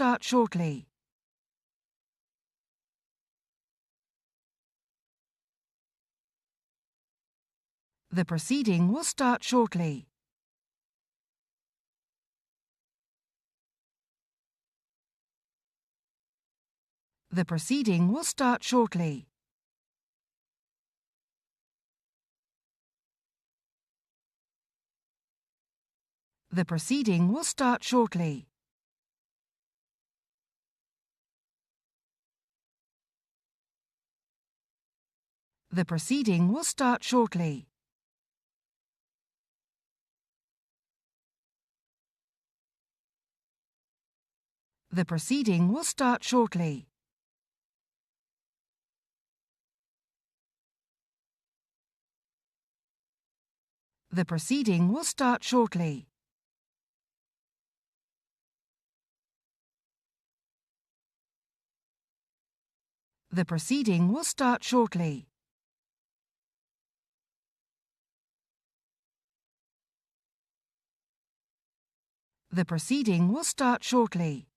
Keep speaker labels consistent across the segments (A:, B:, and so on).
A: start shortly. The proceeding will start shortly. The proceeding will start shortly. The proceeding will start shortly. The proceeding will start shortly. The proceeding will start shortly. The proceeding will start shortly. The proceeding will start shortly. The proceeding will start shortly.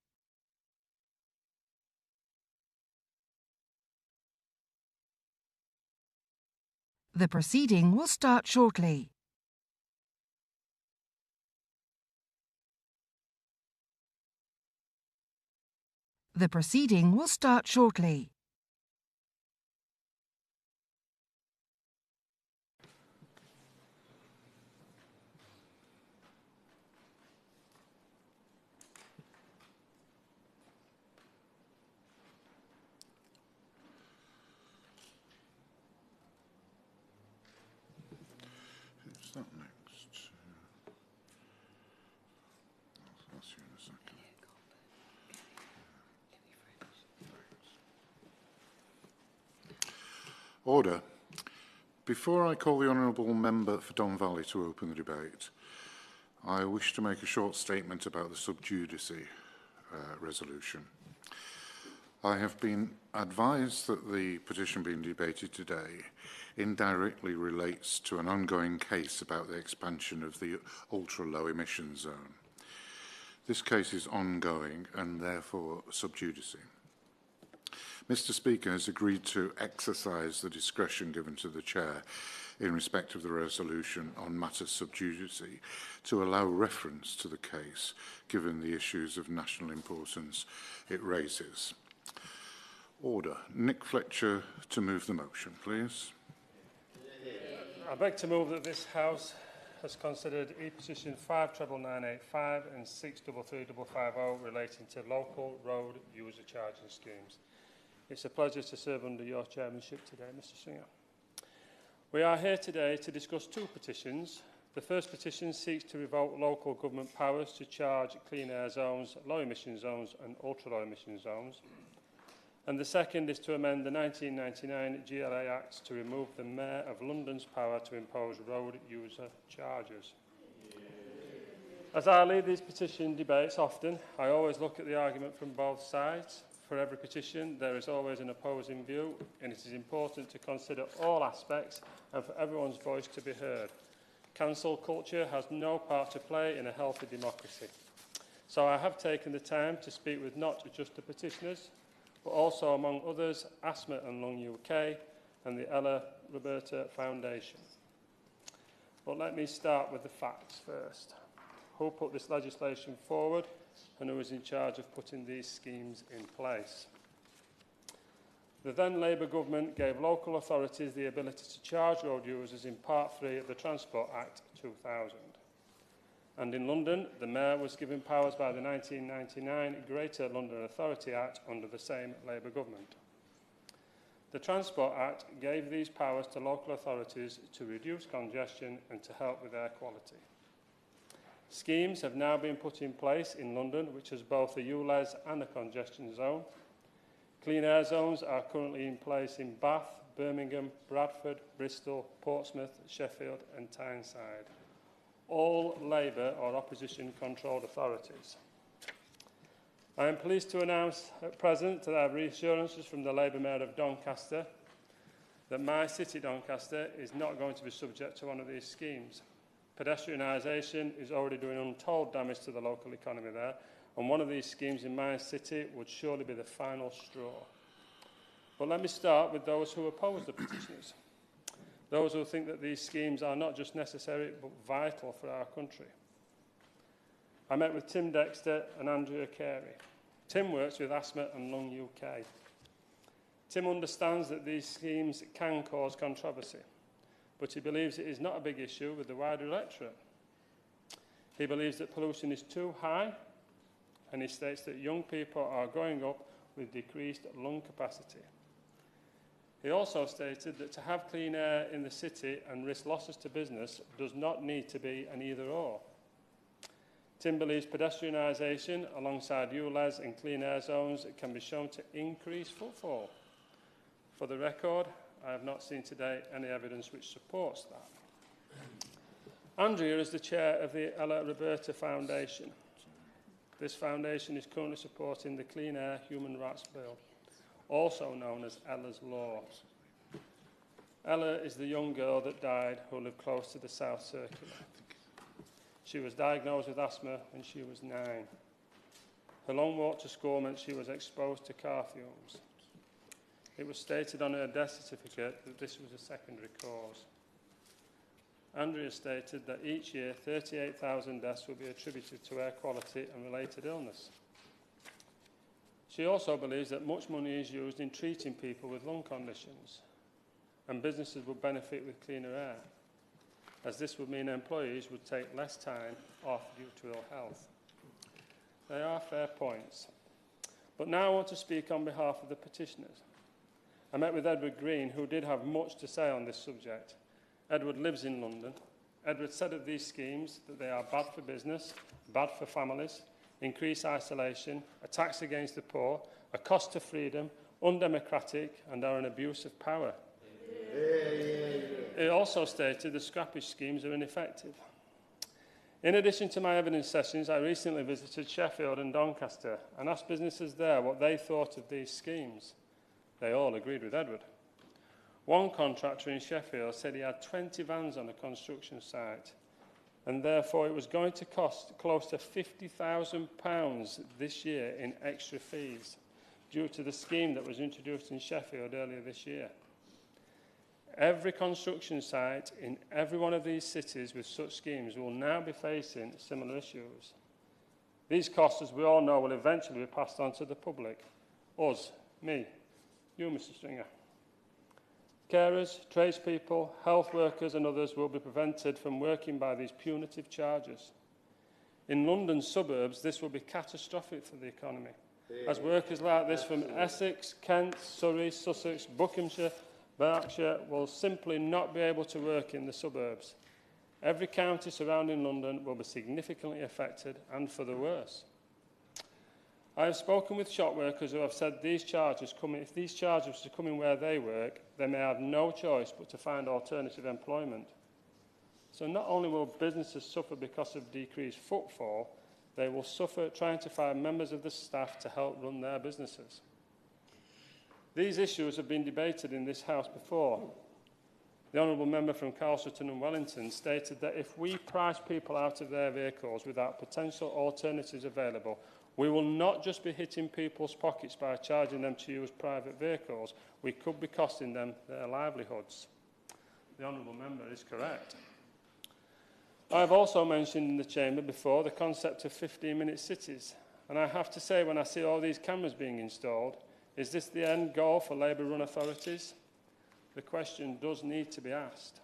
A: The proceeding will start shortly. The proceeding will start shortly.
B: Who's that next? I'll ask you in a second. Order. Before I call the Honourable Member for Don Valley to open the debate, I wish to make a short statement about the sub judice resolution. I have been advised that the petition being debated today indirectly relates to an ongoing case about the expansion of the ultra-low emission zone. This case is ongoing and therefore sub judice. Mr. Speaker has agreed to exercise the discretion given to the Chair in respect of the resolution on matters sub judice to allow reference to the case given the issues of national importance it raises. Order. Nick Fletcher to move the motion, please.
C: I beg to move that this House has considered E-petition 59985 and 633550 relating to local road user charging schemes. It's a pleasure to serve under your chairmanship today, Mr. Singer. We are here today to discuss two petitions. The first petition seeks to revoke local government powers to charge clean air zones, low emission zones and ultra low emission zones. And the second is to amend the 1999 GLA Act to remove the Mayor of London's power to impose road user charges. As I lead these petition debates often, I always look at the argument from both sides. For every petition, there is always an opposing view, and it is important to consider all aspects and for everyone's voice to be heard. Cancel culture has no part to play in a healthy democracy. So I have taken the time to speak with not just the petitioners, but also, among others, Asthma and Lung UK and the Ella Roberta Foundation. But let me start with the facts first. Who put this legislation forward and who is in charge of putting these schemes in place? The then Labour government gave local authorities the ability to charge road users in Part 3 of the Transport Act 2000. And in London, the Mayor was given powers by the 1999 Greater London Authority Act under the same Labour government. The Transport Act gave these powers to local authorities to reduce congestion and to help with air quality. Schemes have now been put in place in London, which has both a ULEZ and a congestion zone. Clean air zones are currently in place in Bath, Birmingham, Bradford, Bristol, Portsmouth, Sheffield and Tyneside. All Labour or opposition-controlled authorities. I am pleased to announce at present that I have reassurances from the Labour Mayor of Doncaster that my city, Doncaster, is not going to be subject to one of these schemes. Pedestrianisation is already doing untold damage to the local economy there, and one of these schemes in my city would surely be the final straw. But let me start with those who oppose the petitioners, those who think that these schemes are not just necessary but vital for our country. I met with Tim Dexter and Andrea Carey. Tim works with Asthma and Lung UK. Tim understands that these schemes can cause controversy, but he believes it is not a big issue with the wider electorate. He believes that pollution is too high, and he states that young people are growing up with decreased lung capacity. He also stated that to have clean air in the city and risk losses to business does not need to be an either-or. Tim believes pedestrianisation alongside ULEZ and clean air zones can be shown to increase footfall. For the record, I have not seen today any evidence which supports that. Andrea is the chair of the Ella Roberta Foundation. This foundation is currently supporting the Clean Air Human Rights Bill, also known as Ella's Law. Ella is the young girl that died who lived close to the South Circular. She was diagnosed with asthma when she was 9. Her long walk to school meant she was exposed to car fumes. It was stated on her death certificate that this was a secondary cause. Andrea stated that each year 38,000 deaths will be attributed to air quality and related illness. She also believes that much money is used in treating people with lung conditions, and businesses would benefit with cleaner air, as this would mean employees would take less time off due to ill health. They are fair points. But now I want to speak on behalf of the petitioners. I met with Edward Green, who did have much to say on this subject. Edward lives in London. Edward said of these schemes that they are bad for business, bad for families, increase isolation, a tax against the poor, a cost to freedom, undemocratic, and are an abuse of power. He also stated the scrappage schemes are ineffective. In addition to my evidence sessions, I recently visited Sheffield and Doncaster and asked businesses there what they thought of these schemes. They all agreed with Edward. One contractor in Sheffield said he had 20 vans on a construction site, and therefore it was going to cost close to £50,000 this year in extra fees due to the scheme that was introduced in Sheffield earlier this year. Every construction site in every one of these cities with such schemes will now be facing similar issues. These costs, as we all know, will eventually be passed on to the public. Us, me, you, Mr. Stringer. Carers, tradespeople, health workers and others will be prevented from working by these punitive charges. In London's suburbs, this will be catastrophic for the economy, as workers like this from Essex, Kent, Surrey, Sussex, Buckinghamshire, Berkshire will simply not be able to work in the suburbs. Every county surrounding London will be significantly affected, and for the worse. I have spoken with shop workers who have said if these charges are coming where they work, they may have no choice but to find alternative employment. So not only will businesses suffer because of decreased footfall, they will suffer trying to find members of the staff to help run their businesses. These issues have been debated in this House before. The Honourable Member from Calsutton and Wellington stated that if we price people out of their vehicles without potential alternatives available, we will not just be hitting people's pockets by charging them to use private vehicles, we could be costing them their livelihoods. The Honourable Member is correct. I have also mentioned in the Chamber before the concept of 15-minute cities, and I have to say when I see all these cameras being installed, is this the end goal for Labour-run authorities? The question does need to be asked.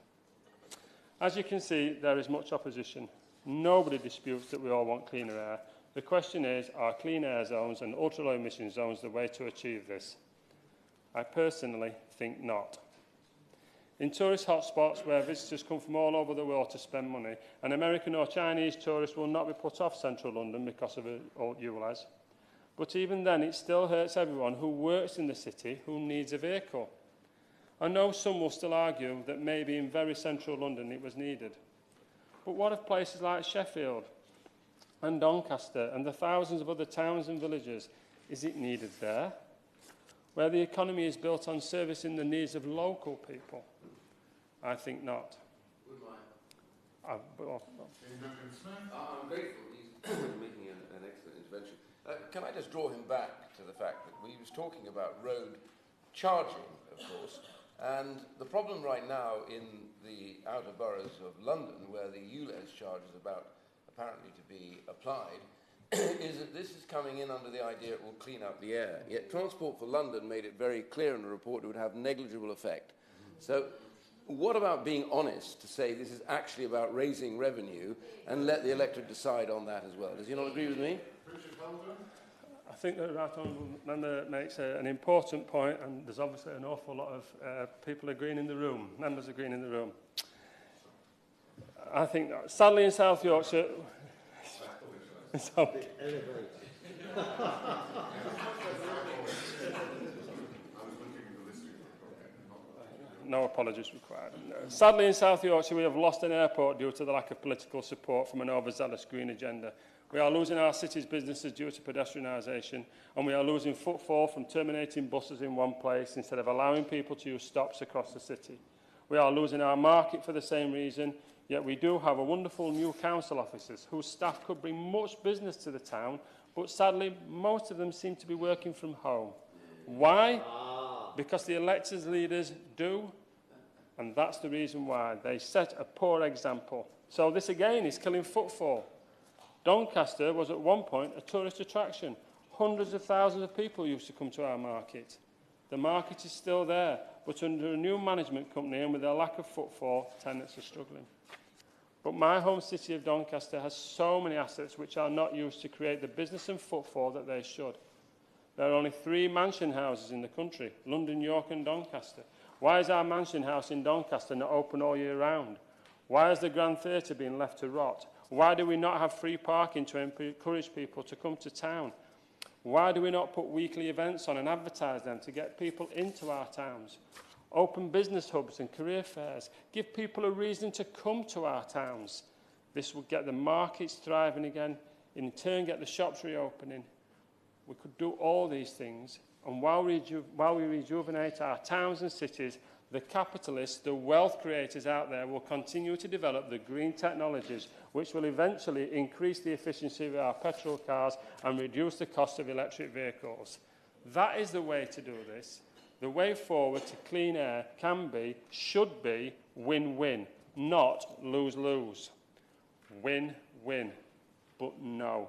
C: As you can see, there is much opposition. Nobody disputes that we all want cleaner air. The question is, are clean air zones and ultra-low emission zones the way to achieve this? I personally think not. In tourist hotspots where visitors come from all over the world to spend money, an American or Chinese tourist will not be put off central London because of ULEZ. But even then, it still hurts everyone who works in the city who needs a vehicle. I know some will still argue that maybe in very central London it was needed. But what of places like Sheffield and Doncaster and the thousands of other towns and villages? Is it needed there? Where the economy is built on servicing the needs of local people? I think not.
D: I'm grateful. He's making an excellent intervention. Can I just draw him back to the fact that we was talking about road charging, of course, and the problem right now in the outer boroughs of London, where the ULEZ charge is about apparently to be applied, is that this is coming in under the idea it will clean up the air. Yet Transport for London made it very clear in the report it would have negligible effect. So what about being honest to say this is actually about raising revenue and let the electorate decide on that as well? Does he not agree with me?
C: I think the right honourable member makes an important point, and there's obviously an awful lot of people agreeing in the room, members agreeing in the room. I think, sadly in South Yorkshire... No apologies required. Sadly in South Yorkshire we have lost an airport due to the lack of political support from an overzealous green agenda. We are losing our city's businesses due to pedestrianisation, and we are losing footfall from terminating buses in one place instead of allowing people to use stops across the city. We are losing our market for the same reason, yet we do have a wonderful new council officers whose staff could bring much business to the town, but sadly most of them seem to be working from home. Why? Because the elected leaders do, and that's the reason why. They set a poor example. So this again is killing footfall. Doncaster was at one point a tourist attraction. Hundreds of thousands of people used to come to our market. The market is still there, but under a new management company and with a lack of footfall, tenants are struggling. But my home city of Doncaster has so many assets which are not used to create the business and footfall that they should. There are only 3 mansion houses in the country, London, York and Doncaster. Why is our mansion house in Doncaster not open all year round? Why has the Grand Theatre been left to rot? Why do we not have free parking to encourage people to come to town? Why do we not put weekly events on and advertise them to get people into our towns? Open business hubs and career fairs. Give people a reason to come to our towns. This will get the markets thriving again, in turn get the shops reopening. We could do all these things, and while we rejuvenate our towns and cities, the capitalists, the wealth creators out there will continue to develop the green technologies which will eventually increase the efficiency of our petrol cars and reduce the cost of electric vehicles. That is the way to do this. The way forward to clean air can be, should be, win-win, not lose-lose. Win-win. But no.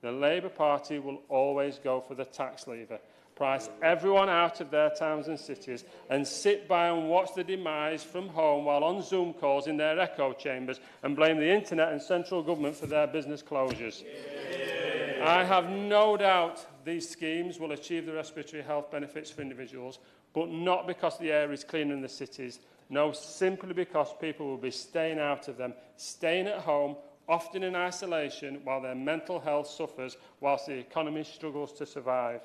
C: The Labour Party will always go for the tax lever, price everyone out of their towns and cities, and sit by and watch the demise from home while on Zoom calls in their echo chambers and blame the internet and central government for their business closures. Yeah. I have no doubt these schemes will achieve the respiratory health benefits for individuals, but not because the air is cleaner in the cities. No, simply because people will be staying out of them, staying at home, often in isolation, while their mental health suffers, whilst the economy struggles to survive.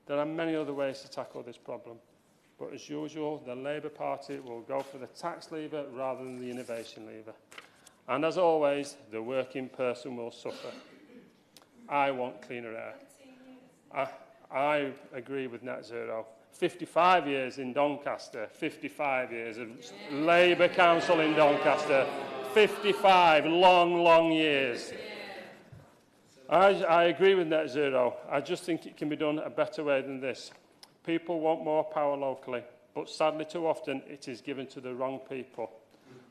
C: There are many other ways to tackle this problem, but as usual, the Labour Party will go for the tax lever rather than the innovation lever. And as always, the working person will suffer. I want cleaner air. I agree with net zero. 55 years in Doncaster, 55 years of Labour Council in Doncaster, 55 long, long years. I agree with net zero. I just think it can be done a better way than this. People want more power locally, but sadly too often it is given to the wrong people.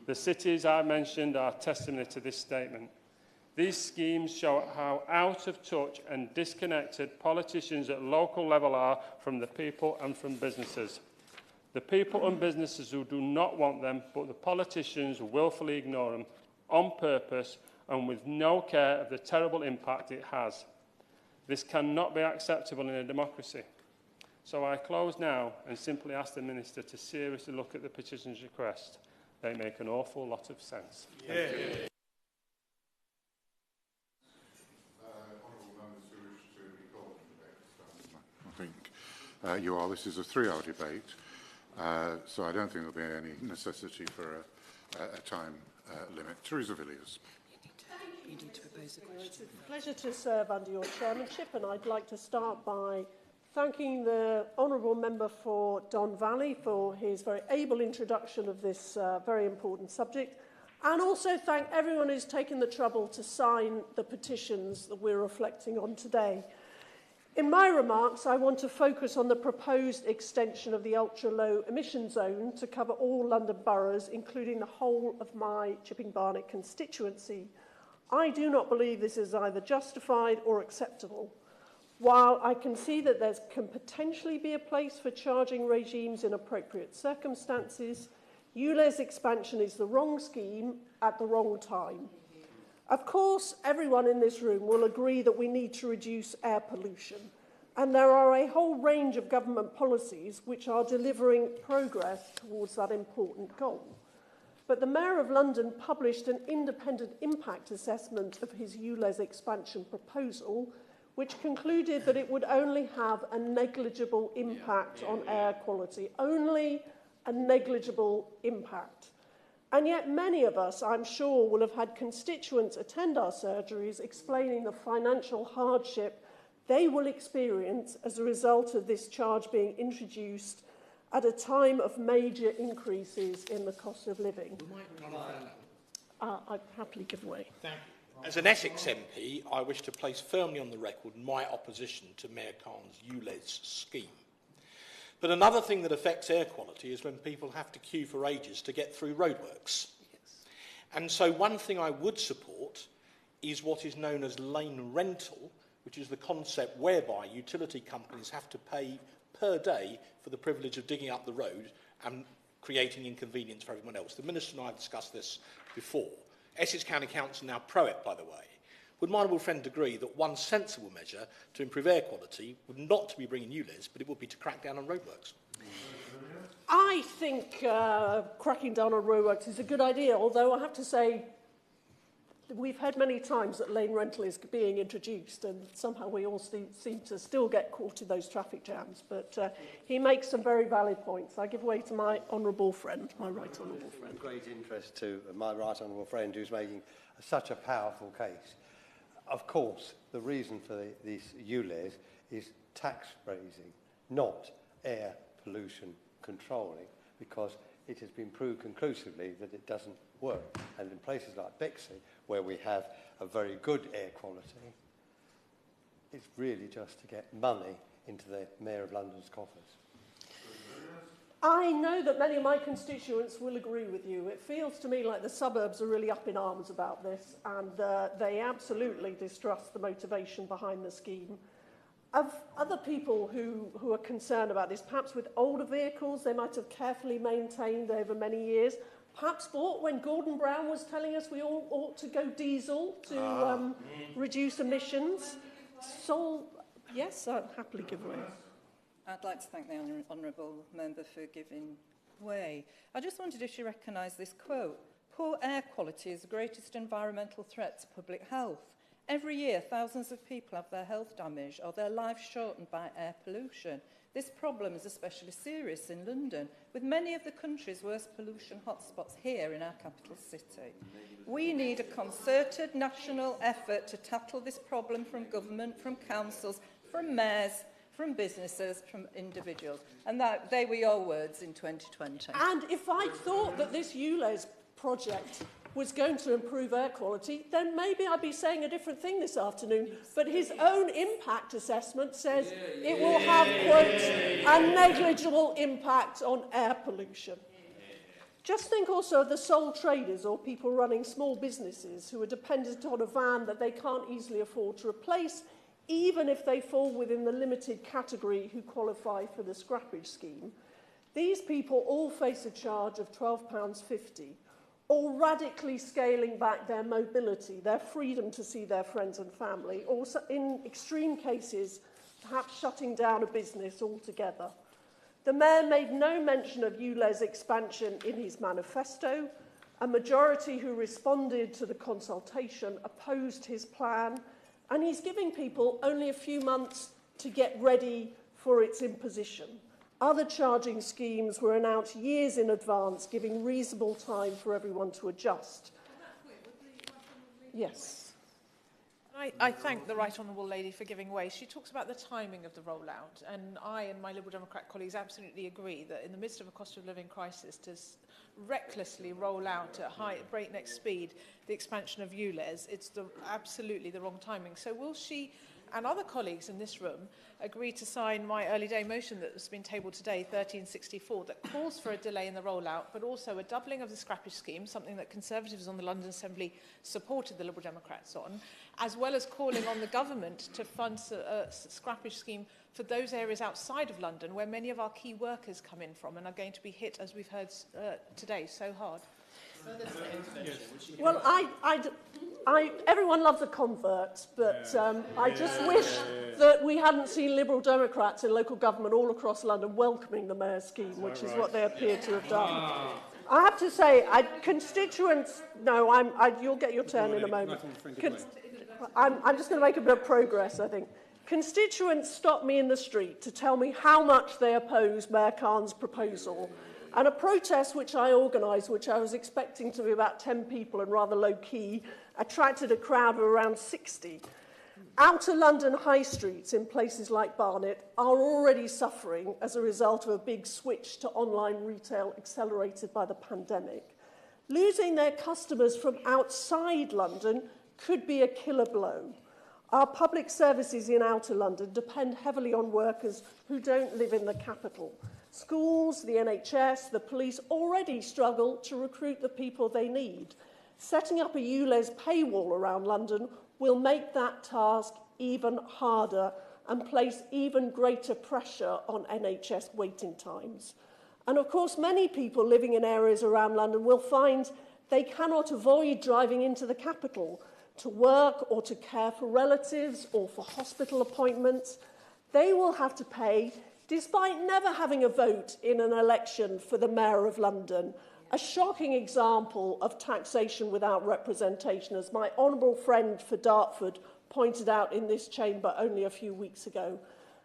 C: The cities I mentioned are testimony to this statement. These schemes show how out of touch and disconnected politicians at local level are from the people and from businesses. The people and businesses who do not want them, but the politicians willfully ignore them on purpose and with no care of the terrible impact it has. This cannot be acceptable in a democracy. So I close now and simply ask the Minister to seriously look at the petition's request. They make an awful lot of sense. Yeah.
B: I think you are. This is a 3-hour debate, so I don't think there'll be any necessity for a time limit. Teresa Villiers.
E: You need to propose a question.
F: It's a pleasure to serve under your chairmanship, and I'd like to start by thanking the honourable member for Don Valley for his very able introduction of this very important subject. And also thank everyone who's taken the trouble to sign the petitions that we're reflecting on today. In my remarks, I want to focus on the proposed extension of the ultra-low emission zone to cover all London boroughs, including the whole of my Chipping Barnet constituency. I do not believe this is either justified or acceptable. While I can see that there can potentially be a place for charging regimes in appropriate circumstances, ULEZ expansion is the wrong scheme at the wrong time. Of course, everyone in this room will agree that we need to reduce air pollution, and there are a whole range of government policies which are delivering progress towards that important goal. But the Mayor of London published an independent impact assessment of his ULEZ expansion proposal, which concluded that it would only have a negligible impact on air quality, only a negligible impact. And yet many of us, I'm sure, will have had constituents attend our surgeries explaining the financial hardship they will experience as a result of this charge being introduced at a time of major increases in the cost of living. I'd happily give way.
G: Thank you. As an Essex MP, I wish to place firmly on the record my opposition to Mayor Khan's ULEZ scheme. But another thing that affects air quality is when people have to queue for ages to get through roadworks. Yes. And so one thing I would support is what is known as lane rental, which is the concept whereby utility companies have to pay per day for the privilege of digging up the road and creating inconvenience for everyone else. The Minister and I have discussed this before. Essex County Council now pro it, by the way. Would my honourable friend agree that one sensible measure to improve air quality would not to be bringing ULEZ, but it would be to crack down on roadworks?
F: I think cracking down on roadworks is a good idea, although I have to say we've heard many times that lane rental is being introduced and somehow we all seem to still get caught in those traffic jams. But he makes some very valid points. I give way to my honourable friend, my right honourable friend.
H: Great interest to my right honourable friend who's making such a powerful case. Of course, the reason for this ULEZ is tax raising, not air pollution controlling, because it has been proved conclusively that it doesn't work. And in places like Bexley, where we have a very good air quality, it's really just to get money into the Mayor of London's coffers.
F: I know that many of my constituents will agree with you. It feels to me like the suburbs are really up in arms about this, and they absolutely distrust the motivation behind the scheme. Of other people who are concerned about this, perhaps with older vehicles they might have carefully maintained over many years, perhaps bought when Gordon Brown was telling us we all ought to go diesel to reduce emissions. So, yes, I'd happily give way.
E: I'd like to thank the honourable member for giving way. I just wondered if she recognised this quote. Poor air quality is the greatest environmental threat to public health. Every year, thousands of people have their health damaged or their lives shortened by air pollution. This problem is especially serious in London, with many of the country's worst pollution hotspots here in our capital city. We need a concerted national effort to tackle this problem from government, from councils, from mayors, from businesses, from individuals. And they were your words in 2020.
F: And if I thought that this ULEZ project was going to improve air quality, then maybe I'd be saying a different thing this afternoon. But his own impact assessment says it will have, quote, a negligible impact on air pollution. Just think also of the sole traders or people running small businesses who are dependent on a van that they can't easily afford to replace, even if they fall within the limited category who qualify for the scrappage scheme. These people all face a charge of £12.50, or radically scaling back their mobility, their freedom to see their friends and family, or in extreme cases, perhaps shutting down a business altogether. The Mayor made no mention of ULEZ expansion in his manifesto. A majority who responded to the consultation opposed his plan, and he's giving people only a few months to get ready for its imposition. Other charging schemes were announced years in advance, giving reasonable time for everyone to adjust. Yes.
I: I thank the Right Honourable Lady for giving way. She talks about the timing of the rollout, and I and my Liberal Democrat colleagues absolutely agree that in the midst of a cost of living crisis to recklessly roll out at high breakneck speed the expansion of ULEZ, it's absolutely the wrong timing. So will she and other colleagues in this room agree to sign my early day motion that has been tabled today, 1364, that calls for a delay in the rollout, but also a doubling of the scrappage scheme, something that Conservatives on the London Assembly supported the Liberal Democrats on, as well as calling on the government to fund a scrappage scheme for those areas outside of London where many of our key workers come in from and are going to be hit, as we've heard today, so hard.
F: Well, everyone loves a convert, but I just wish that we hadn't seen Liberal Democrats in local government all across London welcoming the mayor's scheme, which is what they appear to have done. I have to say, constituents... No, you'll get your turn in a moment. I'm just going to make a bit of progress, I think. Constituents stop me in the street to tell me how much they oppose Mayor Khan's proposal. And a protest which I organised, which I was expecting to be about 10 people and rather low-key, attracted a crowd of around 60. Outer London high streets in places like Barnet are already suffering as a result of a big switch to online retail accelerated by the pandemic. Losing their customers from outside London could be a killer blow. Our public services in outer London depend heavily on workers who don't live in the capital. Schools, the NHS, the police already struggle to recruit the people they need. Setting up a ULEZ paywall around London will make that task even harder and place even greater pressure on NHS waiting times. And of course, many people living in areas around London will find they cannot avoid driving into the capital to work or to care for relatives or for hospital appointments. They will have to pay, despite never having a vote in an election for the Mayor of London, a shocking example of taxation without representation, as my honourable friend for Dartford pointed out in this chamber only a few weeks ago.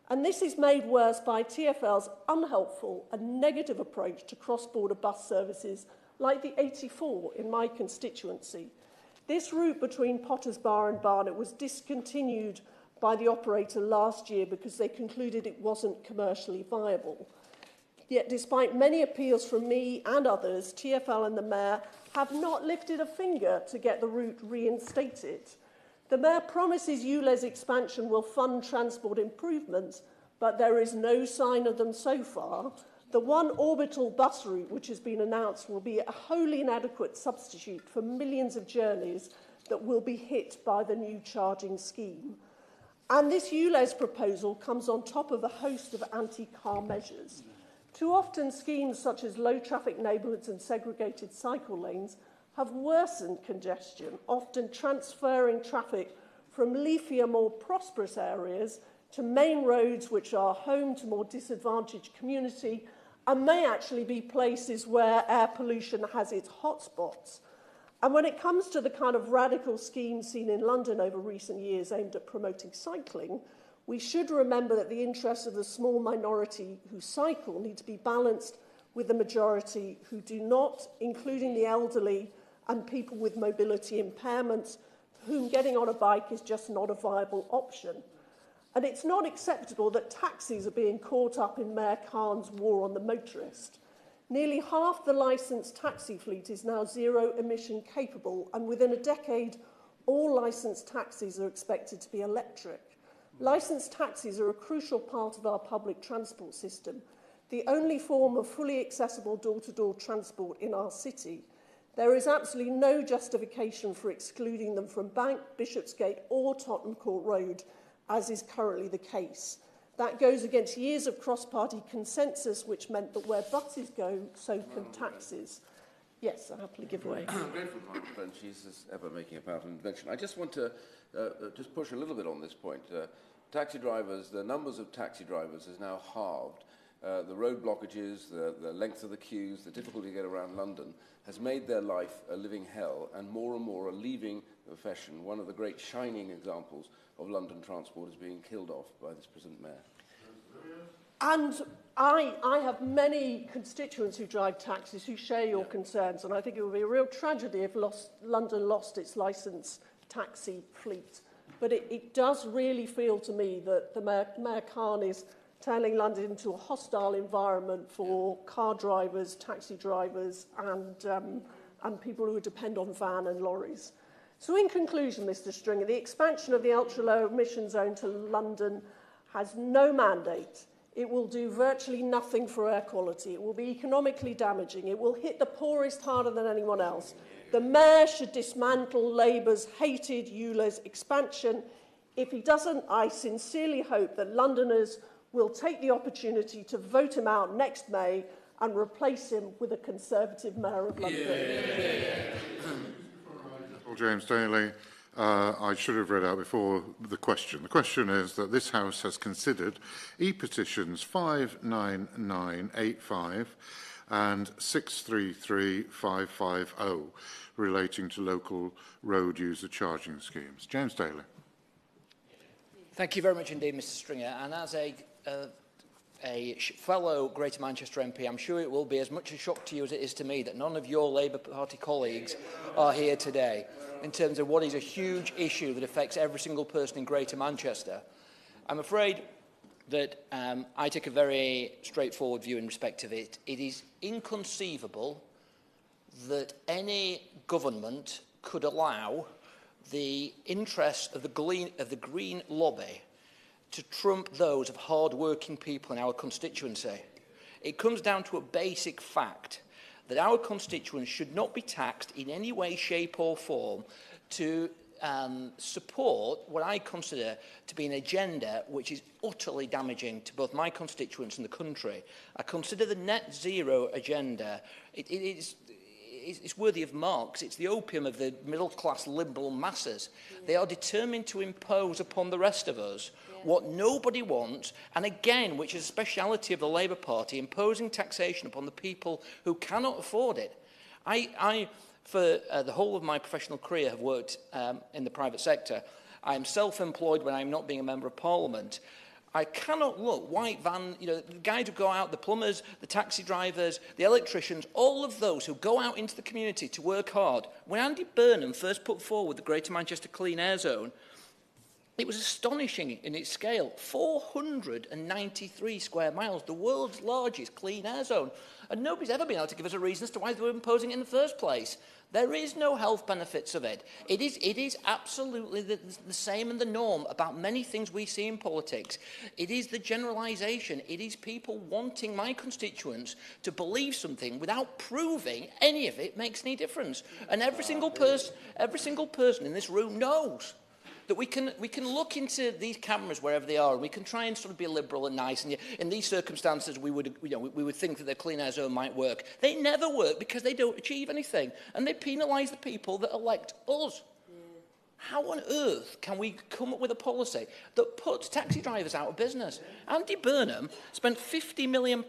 F: And this is made worse by TfL's unhelpful and negative approach to cross-border bus services like the 84 in my constituency. This route between Potters Bar and Barnet was discontinued by the operator last year because they concluded it wasn't commercially viable. Yet, despite many appeals from me and others, TfL and the Mayor have not lifted a finger to get the route reinstated. The Mayor promises ULEZ expansion will fund transport improvements, but there is no sign of them so far. The one orbital bus route which has been announced will be a wholly inadequate substitute for millions of journeys that will be hit by the new charging scheme. And this ULEZ proposal comes on top of a host of anti-car measures. Too often, schemes such as low-traffic neighbourhoods and segregated cycle lanes have worsened congestion, often transferring traffic from leafier, more prosperous areas to main roads which are home to more disadvantaged community and may actually be places where air pollution has its hotspots. And when it comes to the kind of radical schemes seen in London over recent years aimed at promoting cycling, we should remember that the interests of the small minority who cycle need to be balanced with the majority who do not, including the elderly and people with mobility impairments, for whom getting on a bike is just not a viable option. And it's not acceptable that taxis are being caught up in Mayor Khan's war on the motorist. Nearly half the licensed taxi fleet is now zero-emission capable, and within a decade, all licensed taxis are expected to be electric. Licensed taxis are a crucial part of our public transport system, the only form of fully accessible door-to-door transport in our city. There is absolutely no justification for excluding them from Bank, Bishopsgate or Tottenham Court Road, as is currently the case. That goes against years of cross-party consensus, which meant that where buses go, so can taxis. Yes, I happily give way.
D: I'm grateful to my friend. She's as ever making a powerful intervention. I just want to just push a little bit on this point. Taxi drivers, the numbers of taxi drivers is now halved. The road blockages, the length of the queues, the difficulty to get around London has made their life a living hell, and more are leaving the profession. One of the great shining examples of London transport is being killed off by this present mayor.
F: And I have many constituents who drive taxis who share your concerns, and I think it would be a real tragedy if London lost its licensed taxi fleet. but it does really feel to me that the Mayor Khan is turning London into a hostile environment for car drivers, taxi drivers, and people who depend on van and lorries. So in conclusion, Mr Stringer, the expansion of the ultra-low emission zone to London has no mandate. It will do virtually nothing for air quality. It will be economically damaging. It will hit the poorest harder than anyone else. The Mayor should dismantle Labour's hated ULEZ expansion. If he doesn't, I sincerely hope that Londoners will take the opportunity to vote him out next May and replace him with a Conservative Mayor of London.
B: Well, James Daly, I should have read out before the question. The question is that this House has considered E-petitions 59985 and 633550 relating to local road user charging schemes. James Daly.
J: Thank you very much indeed, Mr Stringer. And as a fellow Greater Manchester MP, I'm sure it will be as much a shock to you as it is to me that none of your Labour Party colleagues are here today in terms of what is a huge issue that affects every single person in Greater Manchester. I'm afraid that I take a very straightforward view in respect of it. It is inconceivable that any government could allow the interests of the green lobby to trump those of hard-working people in our constituency. It comes down to a basic fact that our constituents should not be taxed in any way, shape or form to support what I consider to be an agenda which is utterly damaging to both my constituents and the country. I consider the net zero agenda, it's worthy of Marx. It's the opium of the middle-class liberal masses. They are determined to impose upon the rest of us what nobody wants, and again, which is a speciality of the Labour Party, imposing taxation upon the people who cannot afford it. I for the whole of my professional career, have worked in the private sector. I am self-employed when I'm not being a Member of Parliament. I cannot look, white van, the guys who go out, the plumbers, the taxi drivers, the electricians, all of those who go out into the community to work hard. When Andy Burnham first put forward the Greater Manchester Clean Air Zone, it was astonishing in its scale. 493 square miles, the world's largest clean air zone. And nobody's ever been able to give us a reason as to why they were imposing it in the first place. There is no health benefits of it. It is absolutely the same and the norm about many things we see in politics. It is the generalisation. It is people wanting my constituents to believe something without proving any of it makes any difference. And every single person in this room knows that we can look into these cameras wherever they are, and we can try and sort of be liberal and nice. And in these circumstances, we would think that the clean air zone might work. They never work because they don't achieve anything, and they penalise the people that elect us. How on earth can we come up with a policy that puts taxi drivers out of business? Andy Burnham spent £50 million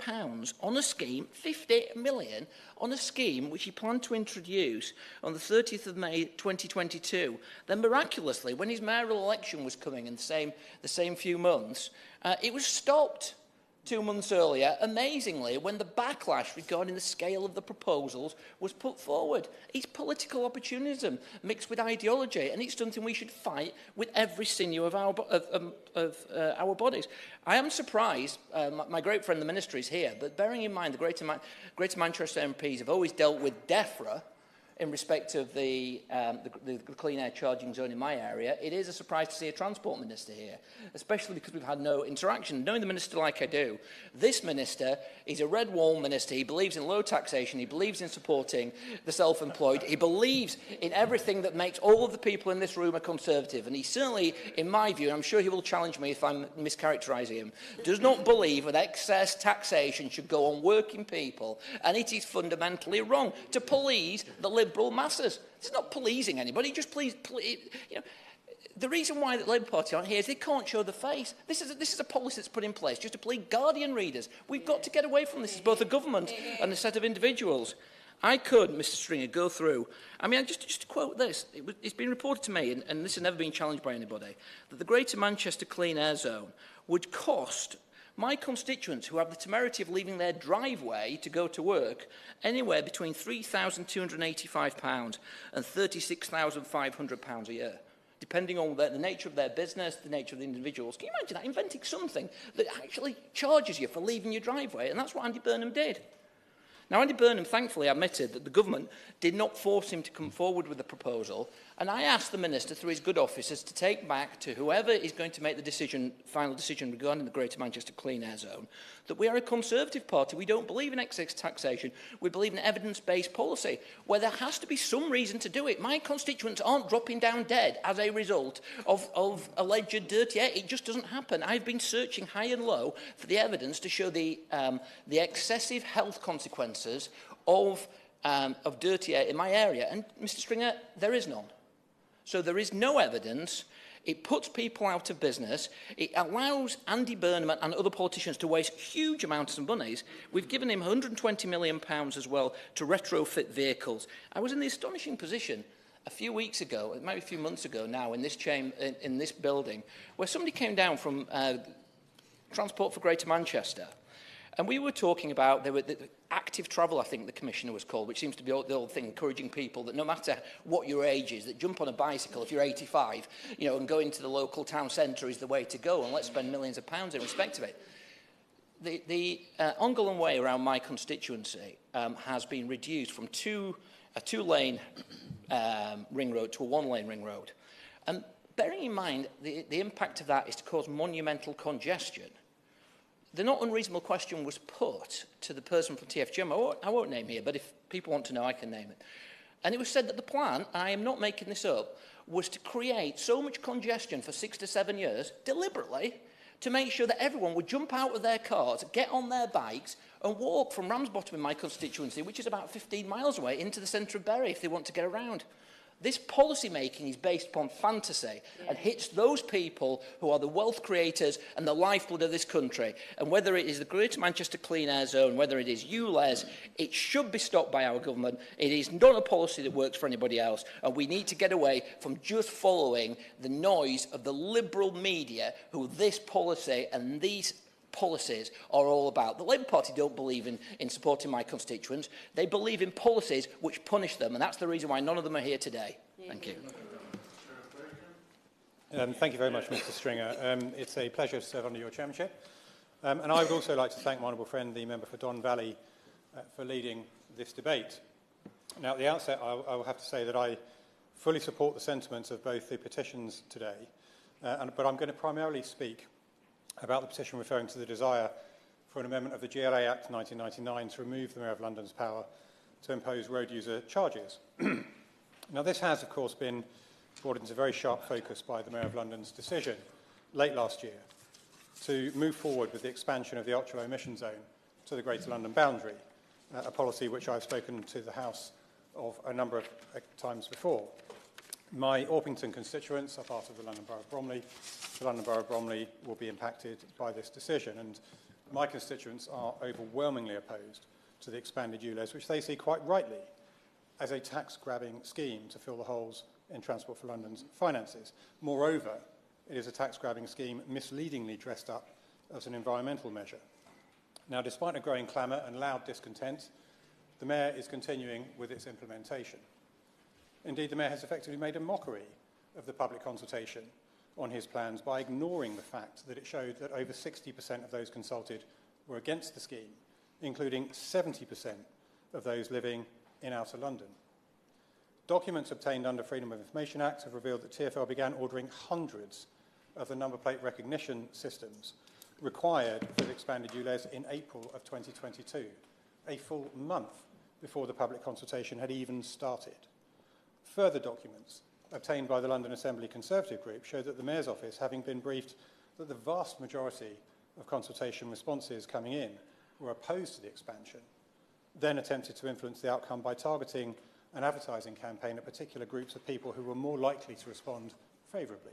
J: on a scheme, £50 million, on a scheme which he planned to introduce on the 30th of May 2022. Then miraculously, when his mayoral election was coming in the same few months, it was stopped 2 months earlier, amazingly, when the backlash regarding the scale of the proposals was put forward. It's political opportunism mixed with ideology, and it's something we should fight with every sinew of our bodies. I am surprised, my great friend the Minister is here, but bearing in mind the Greater Manchester MPs have always dealt with DEFRA in respect of the clean air charging zone in my area, it is a surprise to see a Transport Minister here, especially because we've had no interaction. Knowing the Minister like I do, this Minister is a red wall Minister. He believes in low taxation. He believes in supporting the self-employed. He believes in everything that makes all of the people in this room a Conservative. And he certainly, in my view, and I'm sure he will challenge me if I'm mischaracterising him, does not believe that excess taxation should go on working people. And it is fundamentally wrong to please the liberal masses. It's not pleasing anybody, just please the reason why the Labour Party aren't here is they can't show the face. This is a policy that's put in place just to please Guardian readers. We've got to get away from this as both a government and a set of individuals. I could, Mr Stringer, go through. I mean, just to quote this, it's been reported to me, and this has never been challenged by anybody, that the Greater Manchester Clean Air Zone would cost my constituents who have the temerity of leaving their driveway to go to work anywhere between £3,285 and £36,500 a year. depending on the nature of their business, the nature of the individuals. Can you imagine that? Inventing something that actually charges you for leaving your driveway, and that's what Andy Burnham did. Now, Andy Burnham thankfully admitted that the government did not force him to come forward with the proposal, and I asked the Minister, through his good officers, to take back to whoever is going to make the final decision regarding the Greater Manchester Clean Air Zone, that we are a Conservative party. We don't believe in excess taxation. We believe in evidence-based policy, where there has to be some reason to do it. My constituents aren't dropping down dead as a result of alleged dirty air. It just doesn't happen. I've been searching high and low for the evidence to show the excessive health consequences of dirty air in my area. And, Mr. Stringer, there is none. So there is no evidence. It puts people out of business. It allows Andy Burnham and other politicians to waste huge amounts of monies. We've given him £120 million as well to retrofit vehicles. I was in the astonishing position a few weeks ago, maybe a few months ago now, in this in this building, where somebody came down from Transport for Greater Manchester. And we were talking about the active travel, I think the commissioner was called, which seems to be the old thing, encouraging people that no matter what your age is, that jump on a bicycle if you're 85, you know, and go into the local town centre is the way to go, and let's spend millions of pounds in respect of it. The Ongolan Way around my constituency has been reduced from a two-lane ring road to a one-lane ring road. And bearing in mind the impact of that is to cause monumental congestion, the not unreasonable question was put to the person from TFGM, I won't name here, but if people want to know, I can name it. And it was said that the plan, I am not making this up, was to create so much congestion for 6 to 7 years, deliberately, to make sure that everyone would jump out of their cars, get on their bikes, and walk from Ramsbottom in my constituency, which is about 15 miles away, into the centre of Bury if they want to get around. This policy making is based upon fantasy and hits those people who are the wealth creators and the lifeblood of this country. And whether it is the Greater Manchester Clean Air Zone, whether it is ULEZ, it should be stopped by our government. It is not a policy that works for anybody else. And we need to get away from just following the noise of the liberal media who this policy and these policies are all about. The Labour Party don't believe in supporting my constituents. They believe in policies which punish them, and that's the reason why none of them are here today. Thank you.
K: Thank you very much, Mr. Stringer. It's a pleasure to serve under your chairmanship. And I would also like to thank my honourable friend, the member for Don Valley, for leading this debate. Now, at the outset, I will have to say that I fully support the sentiments of both the petitions today, but I'm going to primarily speak about the petition referring to the desire for an amendment of the GLA Act 1999 to remove the Mayor of London's power to impose road user charges. Now, this has, of course, been brought into very sharp focus by the Mayor of London's decision late last year to move forward with the expansion of the ultra-low emission zone to the Greater London boundary, a policy which I've spoken to the House of a number of times before. My Orpington constituents are part of the London Borough of Bromley. The London Borough of Bromley will be impacted by this decision, and my constituents are overwhelmingly opposed to the expanded ULEZ, which they see quite rightly as a tax-grabbing scheme to fill the holes in Transport for London's finances. Moreover, it is a tax-grabbing scheme misleadingly dressed up as an environmental measure. Now, despite a growing clamour and loud discontent, the Mayor is continuing with its implementation. Indeed, the Mayor has effectively made a mockery of the public consultation on his plans by ignoring the fact that it showed that over 60% of those consulted were against the scheme, including 70% of those living in outer London. Documents obtained under Freedom of Information Act have revealed that TfL began ordering hundreds of the number plate recognition systems required for the expanded ULEZ in April of 2022, a full month before the public consultation had even started. Further documents obtained by the London Assembly Conservative Group show that the Mayor's office, having been briefed that the vast majority of consultation responses coming in were opposed to the expansion, then attempted to influence the outcome by targeting an advertising campaign at particular groups of people who were more likely to respond favourably.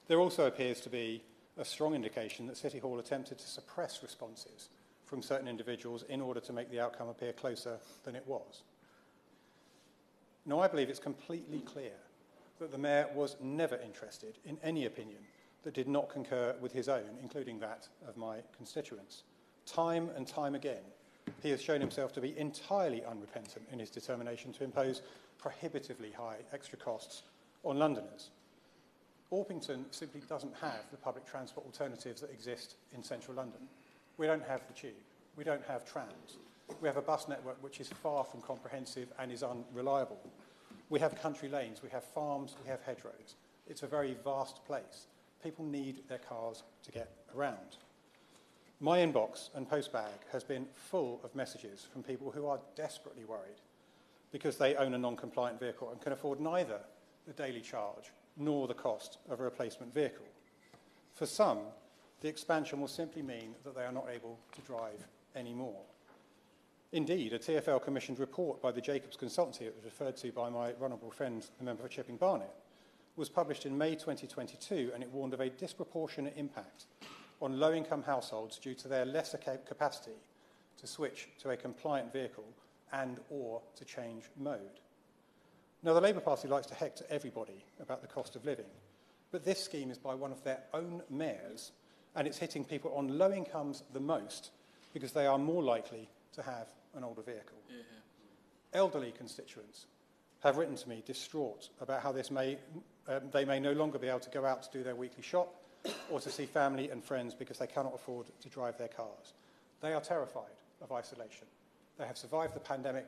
K: There also appears to be a strong indication that City Hall attempted to suppress responses from certain individuals in order to make the outcome appear closer than it was. Now, I believe it's completely clear that the Mayor was never interested in any opinion that did not concur with his own, including that of my constituents. Time and time again, he has shown himself to be entirely unrepentant in his determination to impose prohibitively high extra costs on Londoners. Orpington simply doesn't have the public transport alternatives that exist in central London. We don't have the tube. We don't have trams. We have a bus network which is far from comprehensive and is unreliable. We have country lanes, we have farms, we have hedgerows. It's a very vast place. People need their cars to get around. My inbox and postbag has been full of messages from people who are desperately worried because they own a non-compliant vehicle and can afford neither the daily charge nor the cost of a replacement vehicle. For some, the expansion will simply mean that they are not able to drive anymore. Indeed, a TfL commissioned report by the Jacobs Consultancy, it was referred to by my honourable friend, the member for Chipping Barnet, was published in May 2022, and it warned of a disproportionate impact on low-income households due to their lesser capacity to switch to a compliant vehicle and or to change mode. Now, the Labour Party likes to hector everybody about the cost of living, but this scheme is by one of their own mayors, and it's hitting people on low incomes the most because they are more likely to have an older vehicle. Yeah. Elderly constituents have written to me distraught about how they may no longer be able to go out to do their weekly shop or to see family and friends because they cannot afford to drive their cars. They are terrified of isolation. They have survived the pandemic.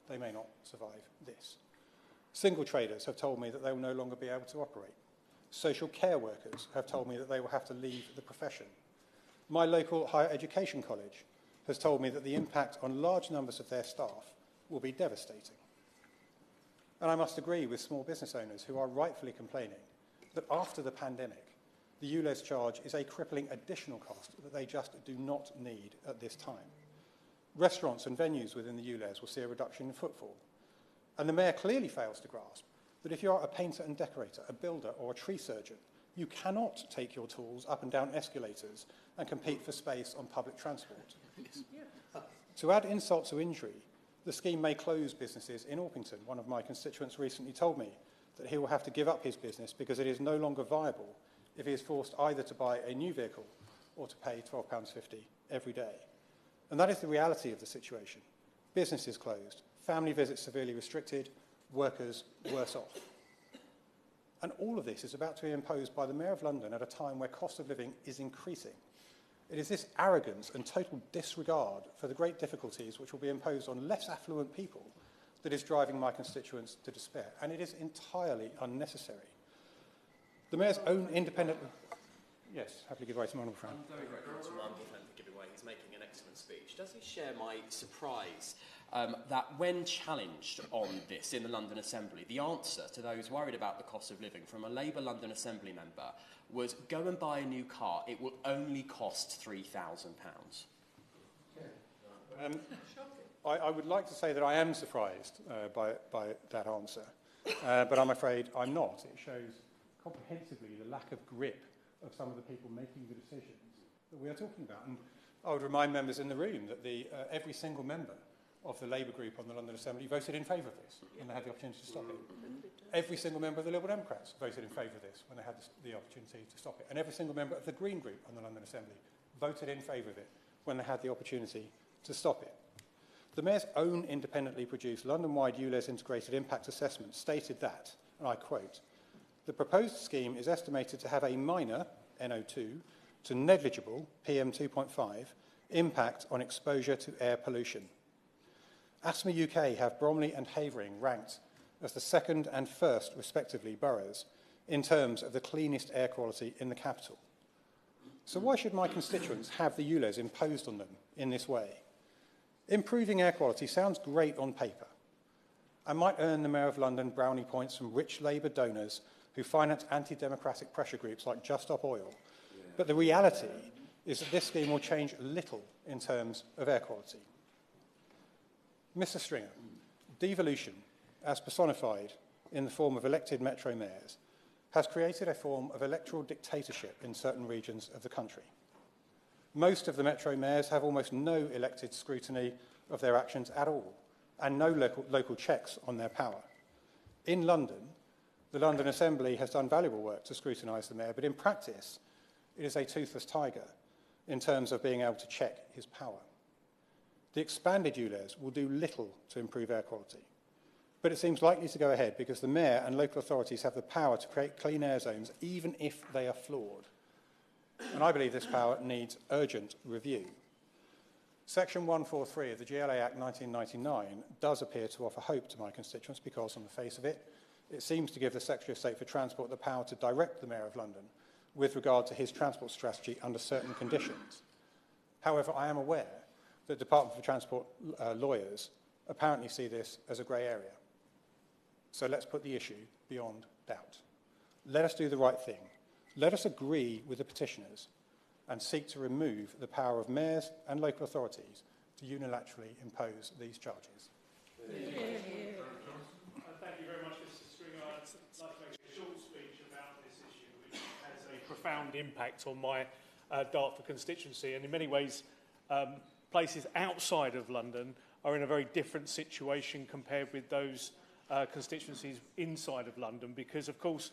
K: They may not survive this. Single traders have told me that they will no longer be able to operate. Social care workers have told me that they will have to leave the profession. My local higher education college has told me that the impact on large numbers of their staff will be devastating. And I must agree with small business owners who are rightfully complaining that after the pandemic, the ULEZ charge is a crippling additional cost that they just do not need at this time. Restaurants and venues within the ULEZ will see a reduction in footfall. And the Mayor clearly fails to grasp that if you are a painter and decorator, a builder or a tree surgeon, you cannot take your tools up and down escalators and compete for space on public transport. To add insult to injury, the scheme may close businesses in Orpington. One of my constituents recently told me that he will have to give up his business because it is no longer viable if he is forced either to buy a new vehicle or to pay £12.50 every day. And that is the reality of the situation. Businesses closed, family visits severely restricted, workers worse off. And all of this is about to be imposed by the Mayor of London at a time where cost of living is increasing. It is this arrogance and total disregard for the great difficulties which will be imposed on less affluent people that is driving my constituents to despair, and it is entirely unnecessary. The Mayor's own independent... Yes, happily give way to my honourable friend.
L: I'm very grateful to my honourable friend for giving way. He's making an excellent speech. Does he share my surprise that when challenged on this in the London Assembly, the answer to those worried about the cost of living from a Labour London Assembly member was, go and buy a new car, it will only cost £3,000?
K: I would like to say that I am surprised by that answer, but I'm afraid I'm not. It shows comprehensively the lack of grip of some of the people making the decisions that we are talking about. And I would remind members in the room that every single member of the Labour group on the London Assembly voted in favour of this when they had the opportunity to stop it. Every single member of the Liberal Democrats voted in favour of this when they had the opportunity to stop it. And every single member of the Green group on the London Assembly voted in favour of it when they had the opportunity to stop it. The Mayor's own independently produced London-wide ULEZ integrated impact assessment stated that, and I quote, the proposed scheme is estimated to have a minor, NO2, to negligible, PM2.5, impact on exposure to air pollution. Asthma UK have Bromley and Havering ranked as the second and first, respectively, boroughs in terms of the cleanest air quality in the capital. So why should my constituents have the ULEZ imposed on them in this way? Improving air quality sounds great on paper and might earn the Mayor of London brownie points from rich Labour donors who finance anti-democratic pressure groups like Just Stop Oil. But the reality is that this scheme will change little in terms of air quality. Mr. Stringer, devolution, as personified in the form of elected metro mayors, has created a form of electoral dictatorship in certain regions of the country. Most of the metro mayors have almost no elected scrutiny of their actions at all, and no local checks on their power. In London, the London Assembly has done valuable work to scrutinise the mayor, but in practice, it is a toothless tiger in terms of being able to check his power. The expanded ULEZ will do little to improve air quality. But it seems likely to go ahead because the Mayor and local authorities have the power to create clean air zones, even if they are flawed. And I believe this power needs urgent review. Section 143 of the GLA Act 1999 does appear to offer hope to my constituents because, on the face of it, it seems to give the Secretary of State for Transport the power to direct the Mayor of London with regard to his transport strategy under certain conditions. However, I am aware that Department for Transport lawyers apparently see this as a grey area. So let's put the issue beyond doubt. Let us do the right thing. Let us agree with the petitioners and seek to remove the power of mayors and local authorities to unilaterally impose these charges.
C: Thank you very much, Mr. Stringer. I'd like to make a short speech about this issue, which has a profound impact on my Dartford constituency, and in many ways, places outside of London are in a very different situation compared with those constituencies inside of London, because, of course,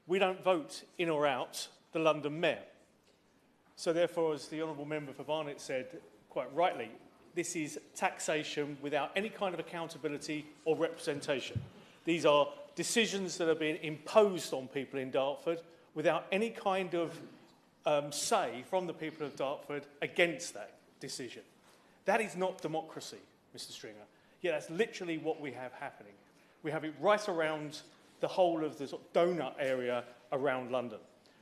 C: we don't vote in or out the London Mayor. So therefore, as the Honourable Member for Barnet said quite rightly, this is taxation without any kind of accountability or representation. These are decisions that are being imposed on people in Dartford without any kind of say from the people of Dartford against that decision. That is not democracy, Mr. Stringer. Yeah, that's literally what we have happening. We have it right around the whole of the sort of donut area around London,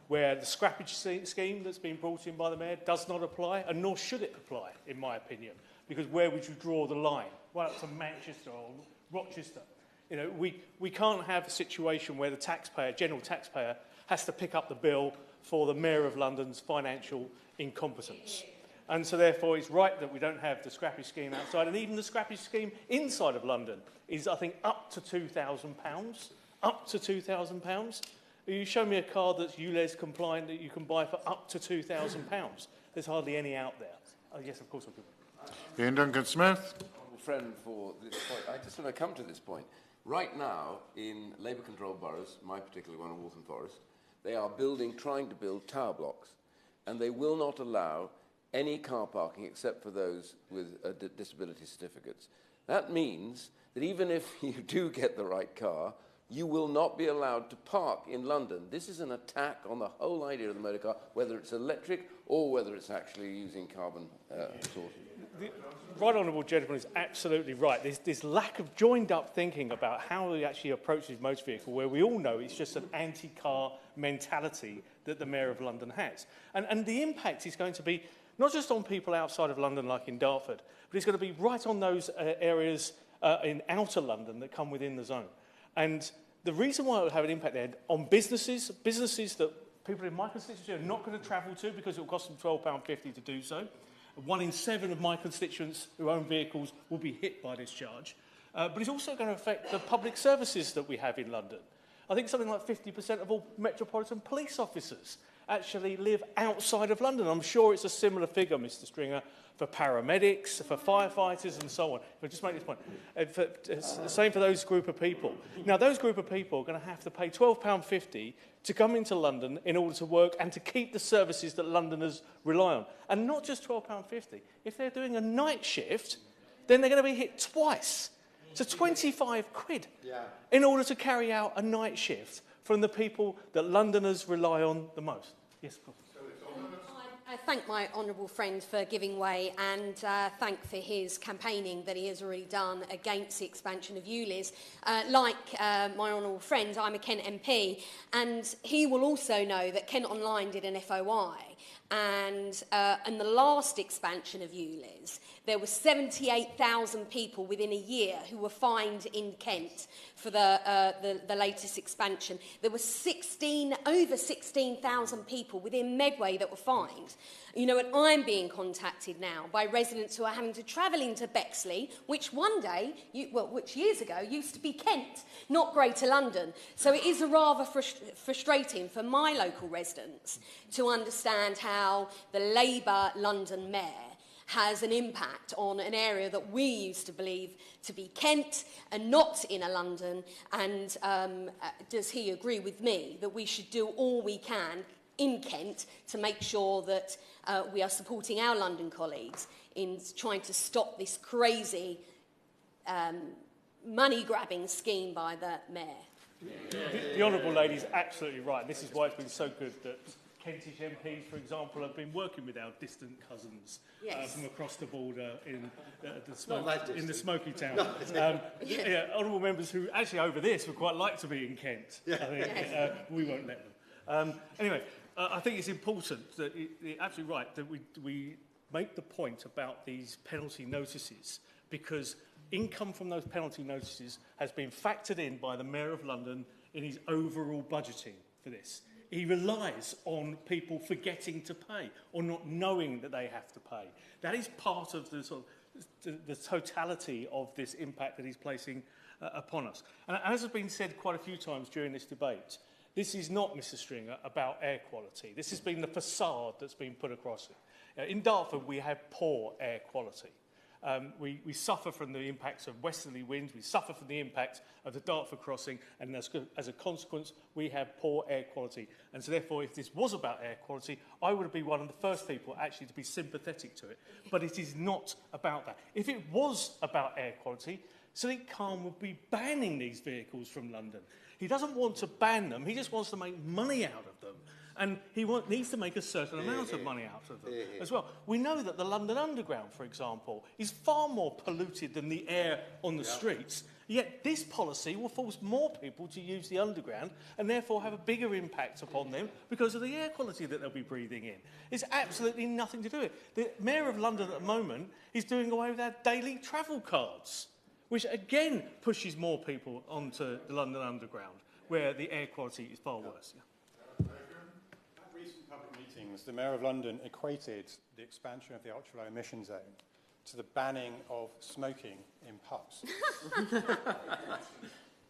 C: where the scrappage scheme that's been brought in by the Mayor does not apply, and nor should it apply, in my opinion, because where would you draw the line? Well, up to Manchester or Rochester. You know, we can't have a situation where the taxpayer, general taxpayer, has to pick up the bill for the Mayor of London's financial incompetence. And so therefore it's right that we don't have the scrappage scheme outside, and even the scrappage scheme inside of London is, I think, up to £2,000. Up to £2,000. You show me a car that's ULEZ compliant that you can buy for up to £2,000. There's hardly any out there. Oh, yes, of course I could.
B: Ian Duncan-Smith.
D: Friend for this point. I just want to come to this point. Right now, in Labour-controlled boroughs, my particular one in Waltham Forest, they are trying to build tower blocks, and they will not allow any car parking except for those with disability certificates. That means that even if you do get the right car, you will not be allowed to park in London. This is an attack on the whole idea of the motor car, whether it's electric or whether it's actually using carbon sources.
C: The right honourable gentleman is absolutely right. There's this lack of joined-up thinking about how we actually approach this motor vehicle, where we all know it's just an anti-car mentality that the Mayor of London has. And the impact is going to be not just on people outside of London like in Dartford, but it's going to be right on those areas in outer London that come within the zone. And the reason why it will have an impact there on businesses that people in my constituency are not going to travel to because it will cost them £12.50 to do so. 1 in 7 of my constituents who own vehicles will be hit by this charge. But it's also going to affect the public services that we have in London. I think something like 50% of all Metropolitan Police officers actually live outside of London. I'm sure it's a similar figure, Mr. Stringer, for paramedics, for firefighters and so on. But just make this point. It's the same for those group of people. Now, those group of people are going to have to pay £12.50 to come into London in order to work and to keep the services that Londoners rely on. And not just £12.50. If they're doing a night shift, then they're going to be hit twice. So 25 quid in order to carry out a night shift from the people that Londoners rely on the most. Yes, of course.
M: I thank my honourable friend for giving way and thank for his campaigning that he has already done against the expansion of ULEZ. Like my honourable friend, I'm a Kent MP, and he will also know that Kent Online did an FOI, and in the last expansion of ULEZ, there were 78,000 people within a year who were fined in Kent for the latest expansion. There were over 16,000 people within Medway that were fined. You know, and I'm being contacted now by residents who are having to travel into Bexley, which which years ago used to be Kent, not Greater London. So it is rather frustrating for my local residents to understand how the Labour London Mayor has an impact on an area that we used to believe to be Kent and not inner London. And does he agree with me that we should do all we can in Kent to make sure that we are supporting our London colleagues in trying to stop this crazy money-grabbing scheme by the Mayor.
C: The Honourable Lady is absolutely right. This is why it's been so good that Kentish MPs, for example, have been working with our distant cousins from across the border in the smoky town. Honourable members who actually over this would quite like to be in Kent. I think we won't let them. Anyway, I think it's important that you're absolutely right that we make the point about these penalty notices, because income from those penalty notices has been factored in by the Mayor of London in his overall budgeting for this. He relies on people forgetting to pay or not knowing that they have to pay. That is part of the sort of the totality of this impact that he's placing upon us. And as has been said quite a few times during this debate, this is not, Mr. Stringer, about air quality. This has been the facade that's been put across it. In Dartford, we have poor air quality. We suffer from the impacts of westerly winds, we suffer from the impact of the Dartford crossing, and as a consequence, we have poor air quality. And so therefore, if this was about air quality, I would be one of the first people actually to be sympathetic to it. But it is not about that. If it was about air quality, Sadiq Khan would be banning these vehicles from London. He doesn't want to ban them, he just wants to make money out of them. And he needs to make a certain amount of money out of them as well. We know that the London Underground, for example, is far more polluted than the air on the streets, yet this policy will force more people to use the Underground and therefore have a bigger impact upon them because of the air quality that they'll be breathing in. It's absolutely nothing to do with it. The Mayor of London at the moment is doing away with our daily travel cards, which again pushes more people onto the London Underground, where the air quality is far worse.
K: The Mayor of London equated the expansion of the ultra-low emission zone to the banning of smoking in pubs.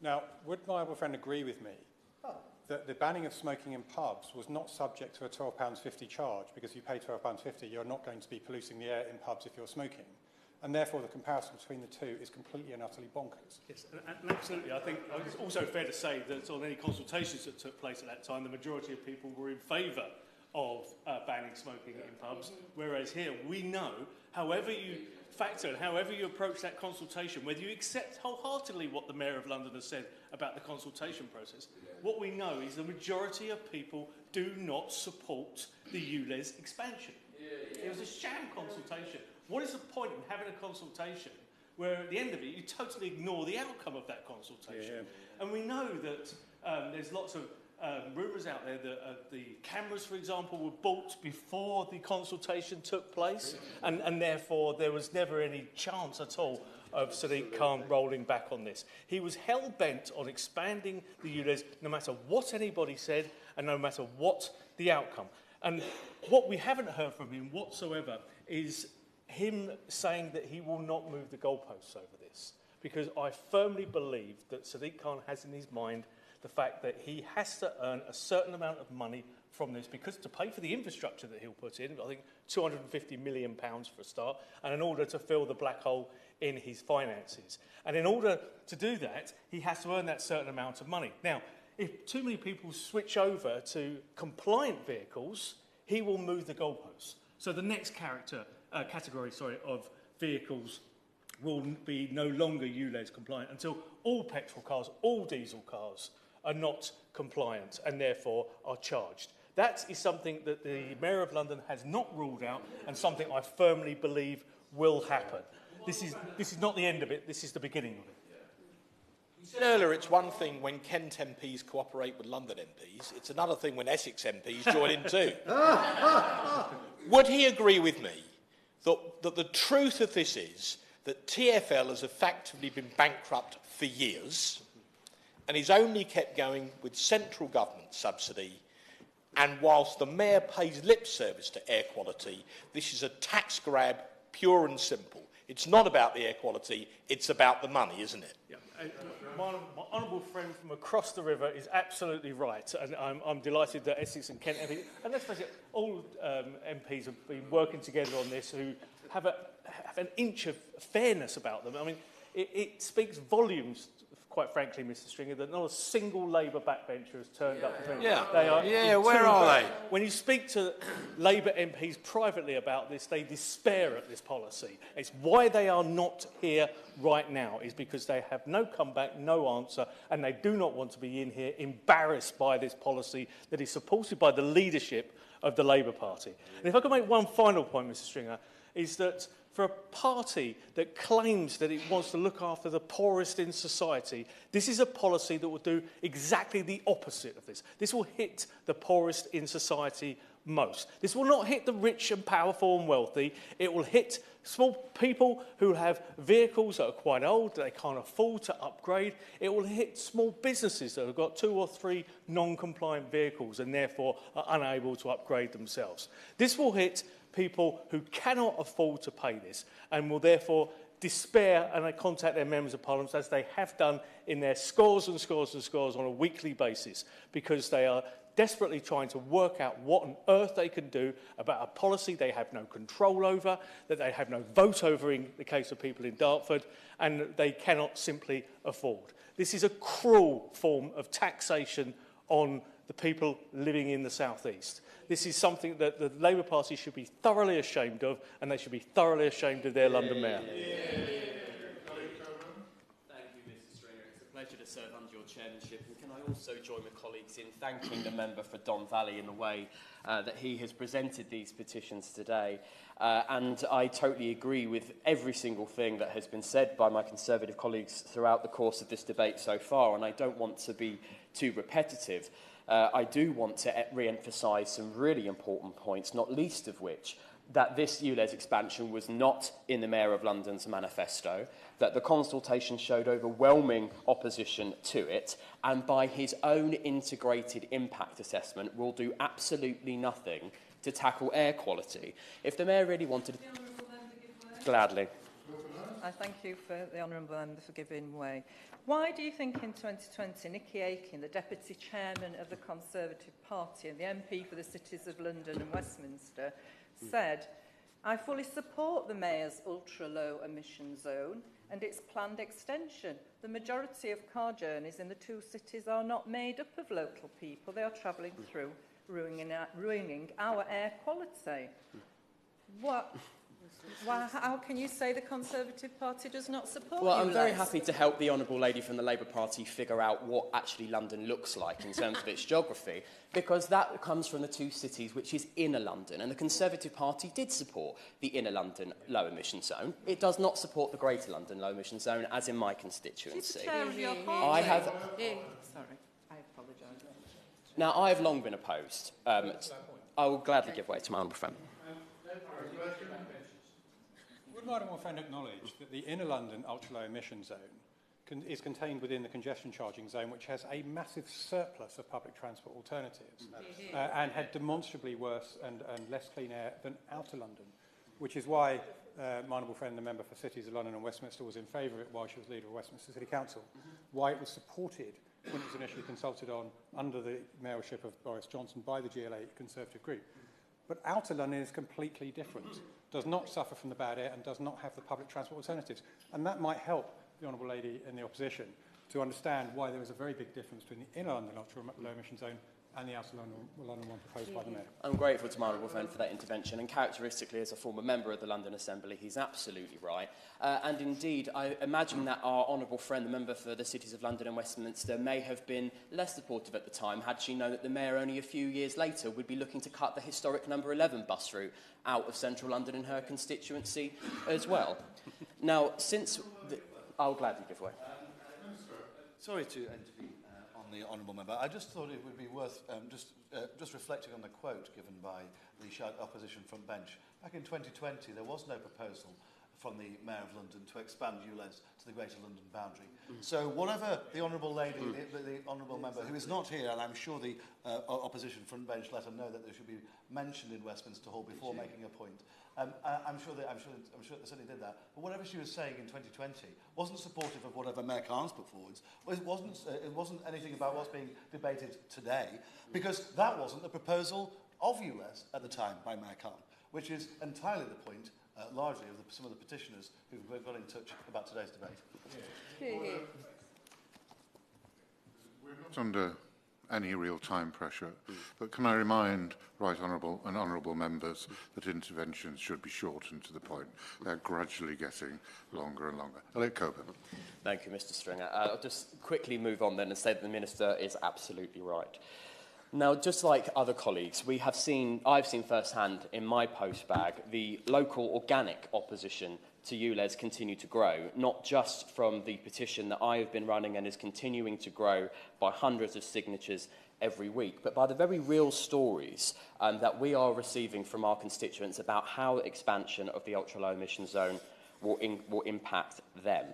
K: Now, would my honourable friend agree with me that the banning of smoking in pubs was not subject to a £12.50 charge, because if you pay £12.50, you're not going to be polluting the air in pubs if you're smoking, and therefore the comparison between the two is completely and utterly bonkers.
C: Yes, and absolutely. I think it's also fair to say that on any consultations that took place at that time, the majority of people were in favour of banning smoking in pubs, whereas here we know, however you factor and however you approach that consultation, whether you accept wholeheartedly what the Mayor of London has said about the consultation process, what we know is the majority of people do not support the ULEZ expansion. It was a sham consultation. What is the point in having a consultation where at the end of it you totally ignore the outcome of that consultation? And we know that there's lots of rumours out there that the cameras, for example, were bought before the consultation took place, and therefore there was never any chance at all of Sadiq Khan rolling back on this. He was hell-bent on expanding the ULEZ no matter what anybody said and no matter what the outcome. And what we haven't heard from him whatsoever is him saying that he will not move the goalposts over this, because I firmly believe that Sadiq Khan has in his mind the fact that he has to earn a certain amount of money from this, because to pay for the infrastructure that he'll put in, I think £250 million for a start, and in order to fill the black hole in his finances. And in order to do that, he has to earn that certain amount of money. Now, if too many people switch over to compliant vehicles, he will move the goalposts. So the next category of vehicles will be no longer ULEZ compliant until all petrol cars, all diesel cars are not compliant and therefore are charged. That is something that the Mayor of London has not ruled out, and something I firmly believe will happen. This is not the end of it, this is the beginning of it.
G: You said earlier it's one thing when Kent MPs cooperate with London MPs, it's another thing when Essex MPs join in too. Would he agree with me that the truth of this is that TfL has effectively been bankrupt for years and is only kept going with central government subsidy, and whilst the Mayor pays lip service to air quality, this is a tax grab, pure and simple. It's not about the air quality, it's about the money, isn't it?
C: Yeah. My honourable friend from across the river is absolutely right, and I'm delighted that Essex and Kent MPs, and let's face it, all MPs have been working together on this, who have an inch of fairness about them. I mean, it speaks volumes, quite frankly, Mr Stringer, that not a single Labour backbencher has turned up.
G: Where are they?
C: When you speak to Labour MPs privately about this, they despair at this policy. It's why they are not here right now, is because they have no comeback, no answer, and they do not want to be in here embarrassed by this policy that is supported by the leadership of the Labour Party. And if I could make one final point, Mr Stringer, is that for a party that claims that it wants to look after the poorest in society, this is a policy that will do exactly the opposite of this. This will hit the poorest in society most. This will not hit the rich and powerful and wealthy. It will hit small people who have vehicles that are quite old, that they can't afford to upgrade. It will hit small businesses that have got 2 or 3 non-compliant vehicles and therefore are unable to upgrade themselves. This will hit people who cannot afford to pay this and will therefore despair and they contact their members of parliament, as they have done in their scores and scores and scores on a weekly basis, because they are desperately trying to work out what on earth they can do about a policy they have no control over, that they have no vote over in the case of people in Dartford, and that they cannot simply afford. This is a cruel form of taxation on the people living in the South East. This is something that the Labour Party should be thoroughly ashamed of, and they should be thoroughly ashamed of their London Mayor.
L: Thank you, Mr Stringer. It's a pleasure to serve under your chairmanship. And can I also join my colleagues in thanking the member for Don Valley in the way that he has presented these petitions today. And I totally agree with every single thing that has been said by my Conservative colleagues throughout the course of this debate so far, and I don't want to be too repetitive. I do want to re-emphasise some really important points, not least of which that this ULEZ expansion was not in the Mayor of London's manifesto, that the consultation showed overwhelming opposition to it, and by his own integrated impact assessment will do absolutely nothing to tackle air quality. If the Mayor really wanted... Gladly.
E: I thank you for the honourable member for giving way. Why do you think in 2020 Nicky Aiken, the Deputy Chairman of the Conservative Party and the MP for the cities of London and Westminster, said, "I fully support the Mayor's ultra-low emission zone and its planned extension. The majority of car journeys in the 2 cities are not made up of local people. They are travelling through, ruining our air quality." How can you say the Conservative Party does not support you?
L: Well, I'm very happy to help the honourable lady from the Labour Party figure out what actually London looks like in terms of its geography, because that comes from the 2 cities, which is inner London, and the Conservative Party did support the inner London low emission zone. It does not support the greater London low emission zone, as in my constituency. I have...
E: Sorry, I apologise.
L: Now, I have long been opposed. I will gladly give way to my honourable friend.
K: Would my honourable friend acknowledge that the inner London ultra-low emission zone is contained within the congestion charging zone, which has a massive surplus of public transport alternatives and had demonstrably worse and less clean air than outer London, which is why my honourable friend, the member for Cities of London and Westminster, was in favour of it while she was leader of Westminster City Council, why it was supported when it was initially consulted on under the mayorship of Boris Johnson by the GLA Conservative group. But outer London is completely different, does not suffer from the bad air and does not have the public transport alternatives. And that might help the honourable lady in the opposition to understand why there is a very big difference between the inner London ultra-low emission zone and the outer London one proposed by the Mayor.
L: I'm grateful to my honourable friend for that intervention, and characteristically as a former member of the London Assembly, he's absolutely right. And indeed, I imagine that our honourable friend, the member for the Cities of London and Westminster, may have been less supportive at the time had she known that the Mayor only a few years later would be looking to cut the historic number 11 bus route out of central London in her constituency as well. Now, since... I'll gladly give way.
N: Sorry to intervene on the honourable member. I just thought it would be worth just reflecting on the quote given by the opposition front bench. Back in 2020, there was no proposal from the Mayor of London to expand ULEZ to the Greater London boundary. So whatever the honourable lady, the honourable member, who is not here, and I'm sure the opposition front bench let her know that they should be mentioned in Westminster Hall before making a point. I'm sure they certainly did that. But whatever she was saying in 2020 wasn't supportive of whatever Mayor Carnes put forwards. It wasn't anything about what's being debated today, because that wasn't the proposal of ULEZ at the time by Mayor Carnes, which is entirely the point, largely, of some of the petitioners who got in touch about today's debate.
B: We're not under any real time pressure, but can I remind Right Honourable and Honourable members that interventions should be shortened to the point. They're gradually getting longer and longer. Elliot Coburn.
L: Thank you, Mr. Stringer. I'll just quickly move on then and say that the Minister is absolutely right. Now, just like other colleagues, I've seen firsthand in my post bag the local organic opposition to ULEZ continue to grow, not just from the petition that I have been running and is continuing to grow by hundreds of signatures every week, but by the very real stories that we are receiving from our constituents about how expansion of the ultra-low emission zone will impact them.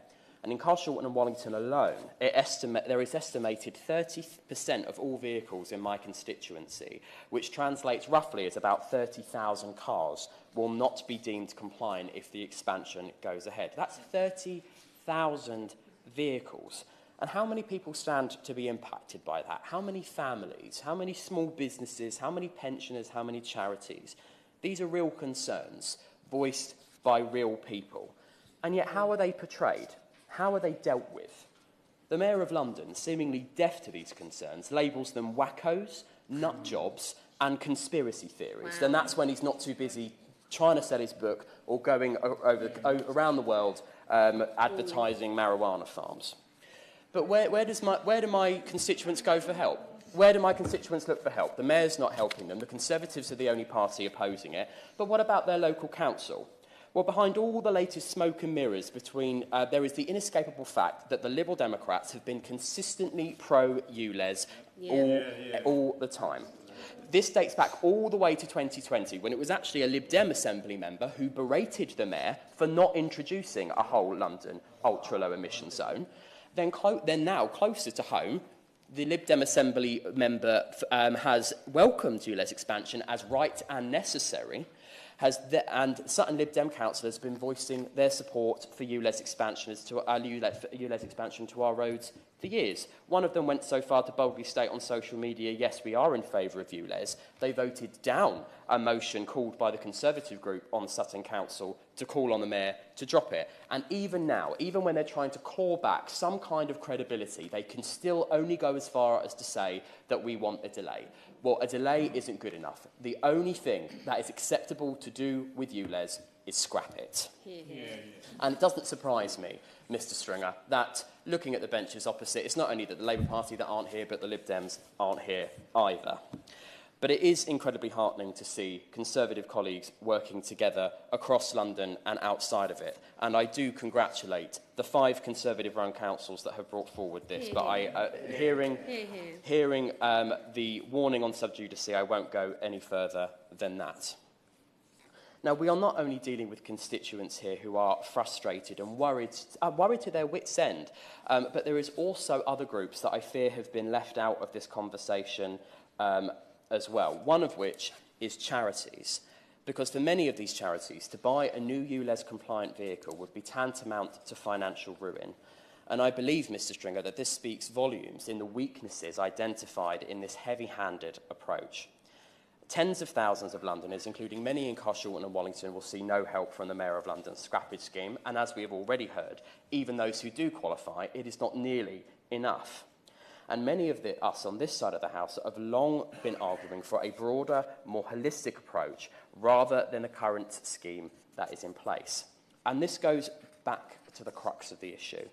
L: And in Carshalton and Wallington alone, there is estimated 30% of all vehicles in my constituency, which translates roughly as about 30,000 cars, will not be deemed compliant if the expansion goes ahead. That's 30,000 vehicles. And how many people stand to be impacted by that? How many families? How many small businesses? How many pensioners? How many charities? These are real concerns voiced by real people. And yet, how are they portrayed? How are they dealt with? The Mayor of London, seemingly deaf to these concerns, labels them wackos, nut jobs, and conspiracy theories. Wow. And that's when he's not too busy trying to sell his book or going around the world advertising marijuana farms. But where do my constituents go for help? Where do my constituents look for help? The Mayor's not helping them. The Conservatives are the only party opposing it. But what about their local council? Well, behind all the latest smoke and mirrors there is the inescapable fact that the Liberal Democrats have been consistently pro-ULEZ all the time. This dates back all the way to 2020, when it was actually a Lib Dem Assembly member who berated the Mayor for not introducing a whole London ultra-low emission zone. Then now, closer to home, the Lib Dem Assembly member has welcomed ULEZ expansion as right and necessary, and certain Lib Dem councillors have been voicing their support for ULEZ expansion to our roads for years. One of them went so far to boldly state on social media, yes, we are in favour of ULEZ. They voted down a motion called by the Conservative group on Sutton Council to call on the Mayor to drop it. And even now, even when they're trying to claw back some kind of credibility, they can still only go as far as to say that we want a delay. Well, a delay isn't good enough. The only thing that is acceptable to do with ULEZ is scrap it. And it doesn't surprise me, Mr. Stringer, that looking at the benches opposite, it's not only that the Labour Party that aren't here, but the Lib Dems aren't here either. But it is incredibly heartening to see Conservative colleagues working together across London and outside of it. And I do congratulate the 5 Conservative-run councils that have brought forward this. But hearing the warning on sub judice, I won't go any further than that. Now, we are not only dealing with constituents here who are frustrated and worried to their wits' end, but there is also other groups that I fear have been left out of this conversation as well, one of which is charities. Because for many of these charities, to buy a new ULEZ-compliant vehicle would be tantamount to financial ruin. And I believe, Mr. Stringer, that this speaks volumes in the weaknesses identified in this heavy-handed approach. Tens of thousands of Londoners, including many in Carshalton and Wallington, will see no help from the Mayor of London's scrappage scheme. And as we have already heard, even those who do qualify, it is not nearly enough. And many of us on this side of the House have long been arguing for a broader, more holistic approach rather than the current scheme that is in place. And this goes back to the crux of the issue.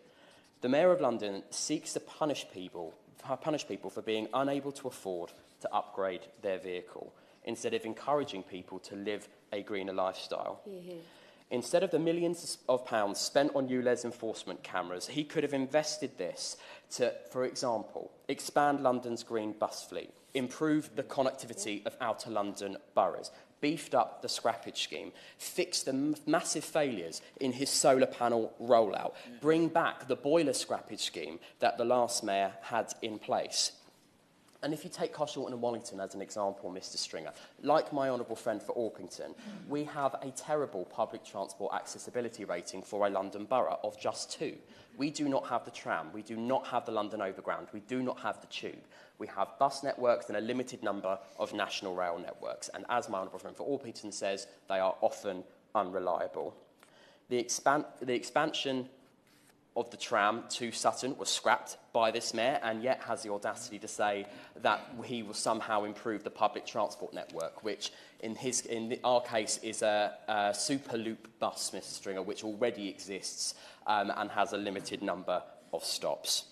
L: The Mayor of London seeks to punish people for being unable to afford to upgrade their vehicle, instead of encouraging people to live a greener lifestyle. Instead of the millions of pounds spent on ULEZ enforcement cameras, he could have invested this to, for example, expand London's green bus fleet, improve the connectivity of outer London boroughs, beefed up the scrappage scheme, fix the massive failures in his solar panel rollout, bring back the boiler scrappage scheme that the last mayor had in place. And if you take Carshalton and Wallington as an example, Mr. Stringer, like my honourable friend for Orpington, we have a terrible public transport accessibility rating for a London borough of just 2. We do not have the tram, we do not have the London Overground, we do not have the tube. We have bus networks and a limited number of national rail networks. And as my honourable friend for Orpington says, they are often unreliable. The expansion of the tram to Sutton was scrapped by this mayor, and yet has the audacity to say that he will somehow improve the public transport network, which in our case is a Superloop bus, Mr. Stringer, which already exists and has a limited number of stops.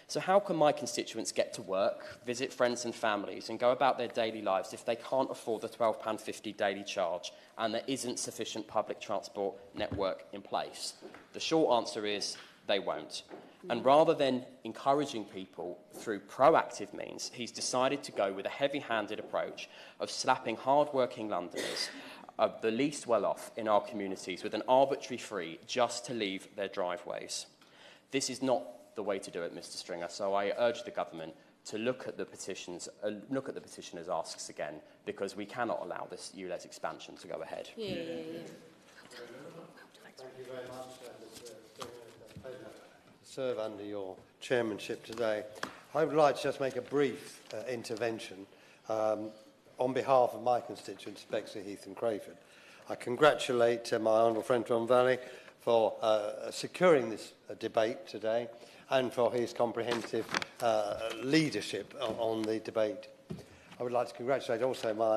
L: So how can my constituents get to work, visit friends and families, and go about their daily lives if they can't afford the £12.50 daily charge and there isn't sufficient public transport network in place? The short answer is they won't. And rather than encouraging people through proactive means, he's decided to go with a heavy-handed approach of slapping hard-working Londoners, of the least well-off in our communities, with an arbitrary fee just to leave their driveways. This is not the way to do it, Mr. Stringer, so I urge the government to look at the petitioners' asks again, because we cannot allow this ULEZ expansion to go ahead.
H: Thank you very much, Mr. Stringer. It's a pleasure to serve under your chairmanship today. I would like to just make a brief intervention on behalf of my constituents, Bexley Heath and Crayford. I congratulate my honourable friend Don Valley for securing this debate today and for his comprehensive leadership on the debate. I would like to congratulate also my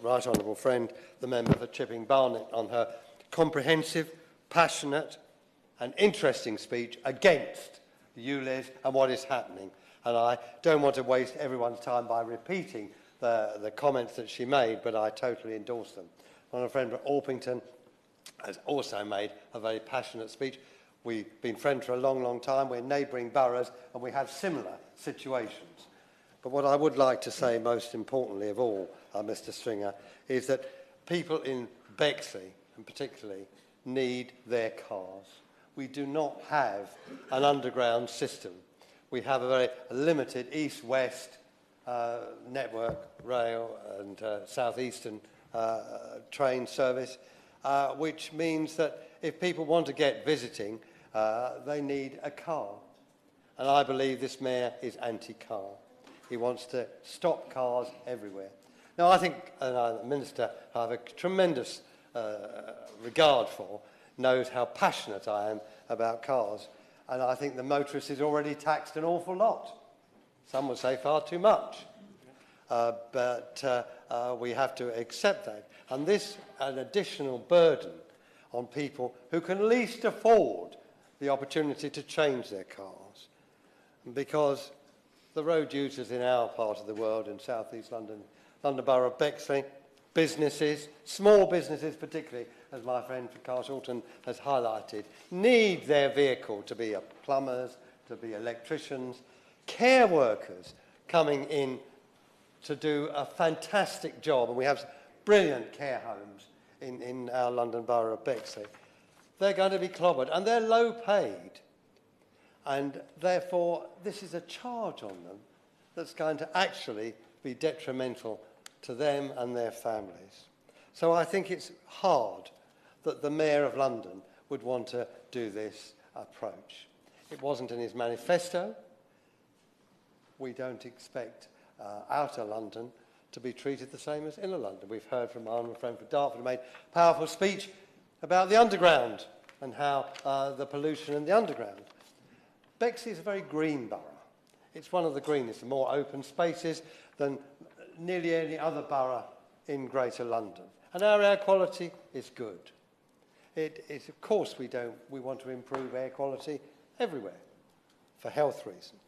H: right honourable friend, the member for Chipping Barnet, on her comprehensive, passionate and interesting speech against the ULEZ and what is happening. And I don't want to waste everyone's time by repeating the comments that she made, but I totally endorse them. My friend from Orpington has also made a very passionate speech. We've been friends for a long, long time. We're neighbouring boroughs and we have similar situations. But what I would like to say most importantly of all, Mr. Stringer, is that people in Bexley, and particularly, need their cars. We do not have an underground system. We have a very limited east-west network, rail and southeastern train service, which means that if people want to get visiting, they need a car. And I believe this mayor is anti-car. He wants to stop cars everywhere. Now, I think the Minister I have a tremendous regard for, knows how passionate I am about cars. And I think the motorist is already taxed an awful lot. Some would say far too much. But we have to accept that. And this an additional burden on people who can least afford the opportunity to change their cars. Because the road users in our part of the world, in South East London, London Borough of Bexley, businesses, small businesses particularly, as my friend from Carshalton has highlighted, need their vehicle to be plumbers, to be electricians, care workers coming in to do a fantastic job. And we have brilliant care homes in our London Borough of Bexley. They're going to be clobbered, and they're low paid. And therefore, this is a charge on them that's going to actually be detrimental to them and their families. So I think it's hard that the Mayor of London would want to do this approach. It wasn't in his manifesto. We don't expect outer London to be treated the same as inner London. We've heard from our friend from Dartford, who made a powerful speech about the underground and how the pollution in the underground. Bexley is a very green borough. It's one of the greenest and more open spaces than nearly any other borough in Greater London. And our air quality is good. Of course, we want to improve air quality everywhere for health reasons.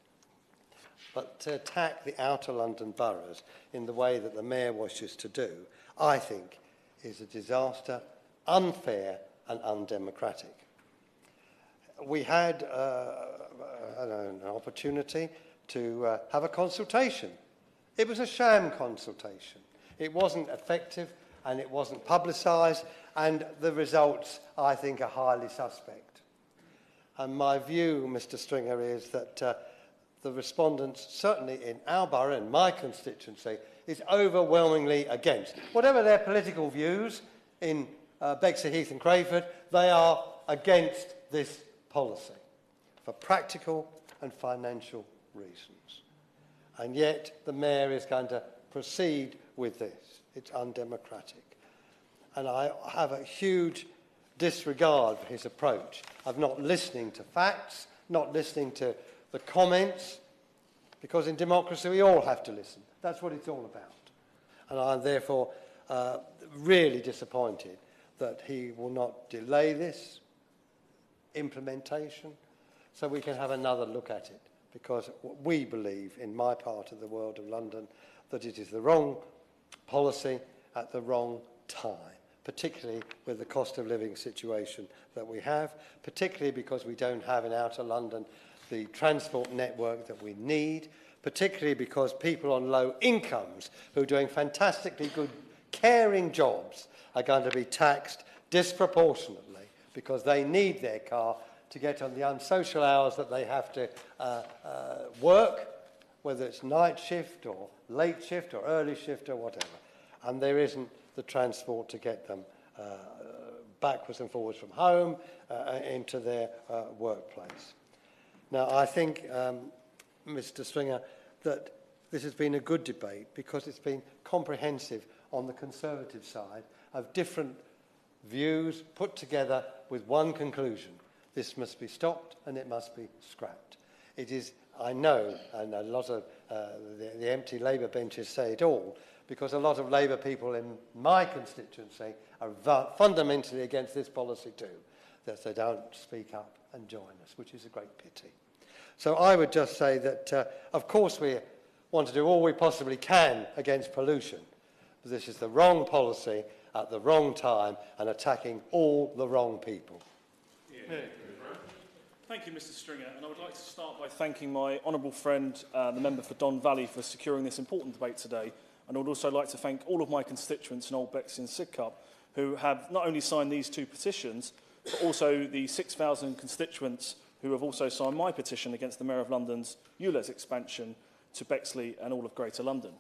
H: But to attack the outer London boroughs in the way that the Mayor wishes to do, I think, is a disaster, unfair and undemocratic. We had an opportunity to have a consultation. It was a sham consultation. It wasn't effective and it wasn't publicised, and the results, I think, are highly suspect. And my view, Mr. Stringer, is that the respondents, certainly in our borough, in my constituency, is overwhelmingly against. Whatever their political views in Bexley Heath and Crayford, they are against this policy for practical and financial reasons. And yet the Mayor is going to proceed with this. It's undemocratic. And I have a huge disregard for his approach of not listening to facts, not listening to the comments, because in democracy we all have to listen. That's what it's all about. And I'm therefore really disappointed that he will not delay this implementation so we can have another look at it, because we believe in my part of the world of London that it is the wrong policy at the wrong time, particularly with the cost of living situation that we have, particularly because we don't have in outer London the transport network that we need, particularly because people on low incomes who are doing fantastically good caring jobs are going to be taxed disproportionately because they need their car to get on the unsocial hours that they have to work, whether it's night shift or late shift or early shift or whatever. And there isn't the transport to get them backwards and forwards from home into their workplace. Now, I think, Mr. Stringer, that this has been a good debate because it's been comprehensive on the Conservative side of different views put together with one conclusion. This must be stopped and it must be scrapped. It is, I know, and a lot of the empty Labour benches say it all, because a lot of Labour people in my constituency are fundamentally against this policy too, that they don't speak up and join us, which is a great pity. So I would just say that, of course, we want to do all we possibly can against pollution, but this is the wrong policy at the wrong time and attacking all the wrong people.
O: Yeah. Thank you, Mr. Stringer, and I would like to start by thanking my honourable friend, the member for Don Valley, for securing this important debate today. And I would also like to thank all of my constituents in Old Bexley and Sidcup who have not only signed these two petitions, but also the 6,000 constituents who have also signed my petition against the Mayor of London's ULEZ expansion to Bexley and all of Greater London.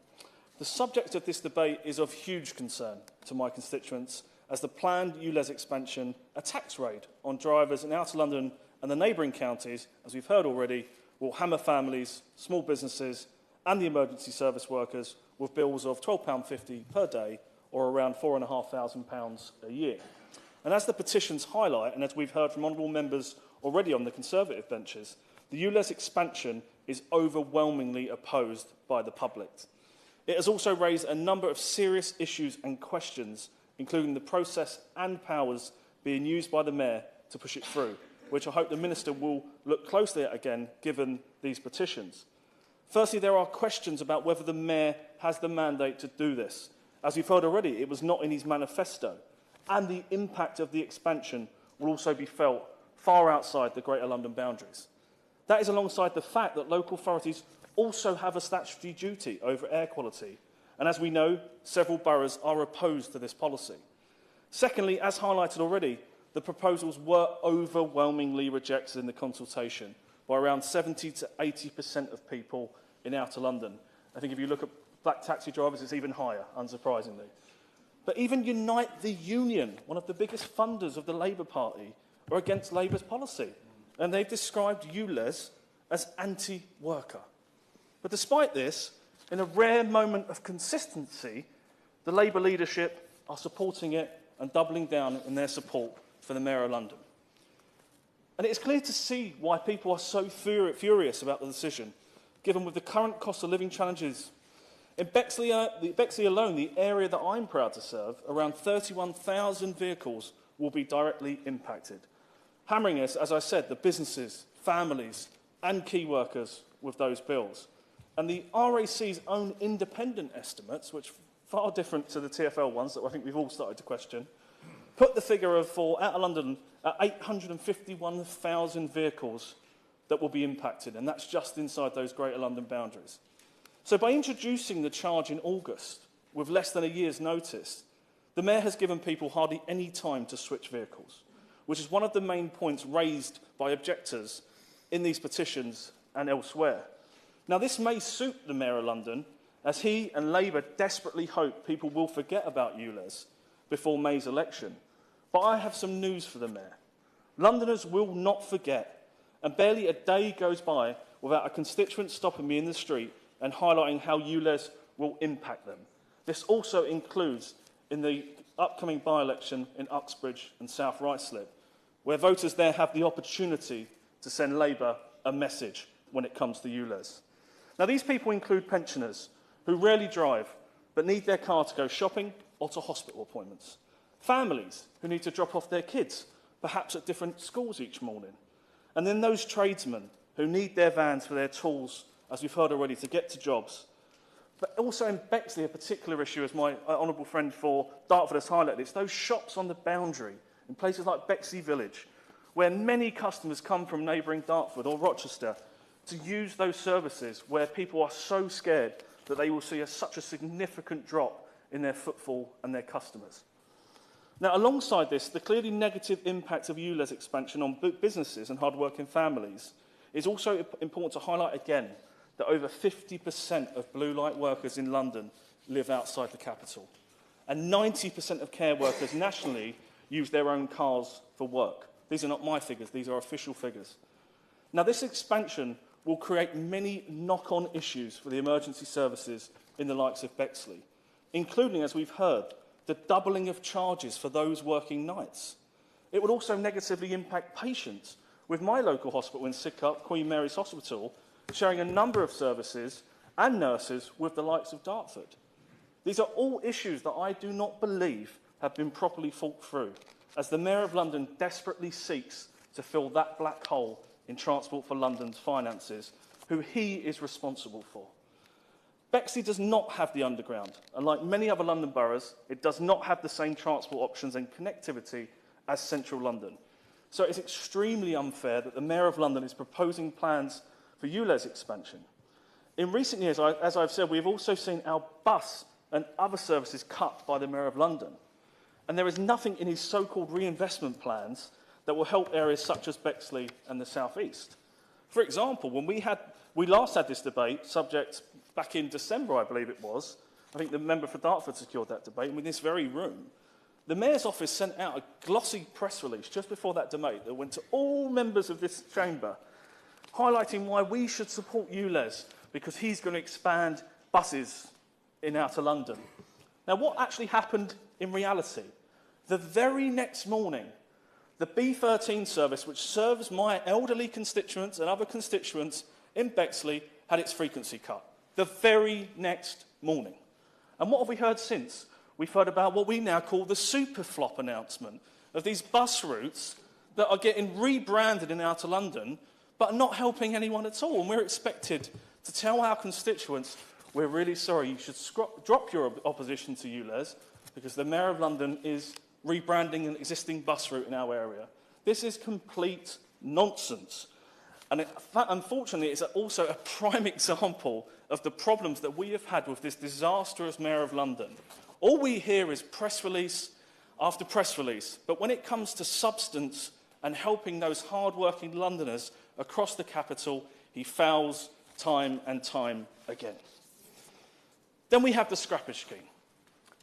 O: The subject of this debate is of huge concern to my constituents, as the planned ULEZ expansion, a tax raid on drivers in Outer London and the neighbouring counties, as we've heard already, will hammer families, small businesses and the emergency service workers with bills of £12.50 per day or around £4,500 a year. And as the petitions highlight, and as we've heard from honourable members already on the Conservative benches, the ULEZ expansion is overwhelmingly opposed by the public. It has also raised a number of serious issues and questions, including the process and powers being used by the Mayor to push it through, which I hope the Minister will look closely at again, given these petitions. Firstly, there are questions about whether the Mayor has the mandate to do this. As we've heard already, it was not in his manifesto, and the impact of the expansion will also be felt far outside the Greater London boundaries. That is alongside the fact that local authorities also have a statutory duty over air quality, and as we know, several boroughs are opposed to this policy. Secondly, as highlighted already, the proposals were overwhelmingly rejected in the consultation by around 70 to 80% of people in Outer London. I think if you look at black taxi drivers, it's even higher, unsurprisingly. But even Unite the Union, one of the biggest funders of the Labour Party, are against Labour's policy, and they've described ULEZ as anti-worker. But despite this, in a rare moment of consistency, the Labour leadership are supporting it and doubling down in their support for the Mayor of London. And it is clear to see why people are so furious about the decision, given with the current cost of living challenges. In Bexley alone, the area that I'm proud to serve, around 31,000 vehicles will be directly impacted, hammering us, as I said, the businesses, families and key workers with those bills. And the RAC's own independent estimates, which are far different to the TfL ones that I think we've all started to question, put the figure for Outer London at 851,000 vehicles that will be impacted, and that's just inside those Greater London boundaries. So by introducing the charge in August, with less than a year's notice, the Mayor has given people hardly any time to switch vehicles, which is one of the main points raised by objectors in these petitions and elsewhere. Now, this may suit the Mayor of London, as he and Labour desperately hope people will forget about ULEZ before May's election. But I have some news for the Mayor. Londoners will not forget, and barely a day goes by without a constituent stopping me in the street and highlighting how ULEZ will impact them. This also includes in the upcoming by-election in Uxbridge and South Ruislip, where voters there have the opportunity to send Labour a message when it comes to ULEZ. Now, these people include pensioners who rarely drive but need their car to go shopping or to hospital appointments, families who need to drop off their kids, perhaps at different schools each morning, and then those tradesmen who need their vans for their tools, as we've heard already, to get to jobs. But also in Bexley, a particular issue, as my honourable friend for Dartford has highlighted, it's those shops on the boundary in places like Bexley Village, where many customers come from neighbouring Dartford or Rochester to use those services, where people are so scared that they will see such a significant drop in their footfall and their customers. Now, alongside this, the clearly negative impact of ULEZ expansion on businesses and hard-working families is also important to highlight again that over 50% of blue light workers in London live outside the capital. And 90% of care workers nationally use their own cars for work. These are not my figures, these are official figures. Now, this expansion will create many knock-on issues for the emergency services in the likes of Bexley, including, as we've heard, the doubling of charges for those working nights. It would also negatively impact patients, with my local hospital in Sidcup, Queen Mary's Hospital, sharing a number of services and nurses with the likes of Dartford. These are all issues that I do not believe have been properly thought through, as the Mayor of London desperately seeks to fill that black hole in Transport for London's finances, who he is responsible for. Bexley does not have the underground, and like many other London boroughs, it does not have the same transport options and connectivity as central London. So it's extremely unfair that the Mayor of London is proposing plans for ULEZ expansion. In recent years, as I've said, we've also seen our bus and other services cut by the Mayor of London. And there is nothing in his so-called reinvestment plans that will help areas such as Bexley and the South East. For example, when we last had this debate, subject back in December, I believe it was, I think the member for Dartford secured that debate, and in this very room, the Mayor's office sent out a glossy press release just before that debate that went to all members of this chamber, highlighting why we should support ULEZ, because he's going to expand buses in outer London. Now, what actually happened in reality? The very next morning, the B13 service, which serves my elderly constituents and other constituents in Bexley, had its frequency cut. The very next morning. And what have we heard since? We've heard about what we now call the super flop announcement of these bus routes that are getting rebranded in outer London, but not helping anyone at all. And we're expected to tell our constituents, we're really sorry, you should drop your opposition to ULEZ, because the Mayor of London is rebranding an existing bus route in our area. This is complete nonsense. And unfortunately, it's also a prime example of the problems that we have had with this disastrous Mayor of London. All we hear is press release after press release, but when it comes to substance and helping those hard-working Londoners across the capital, he fails time and time again. Then we have the scrappage scheme,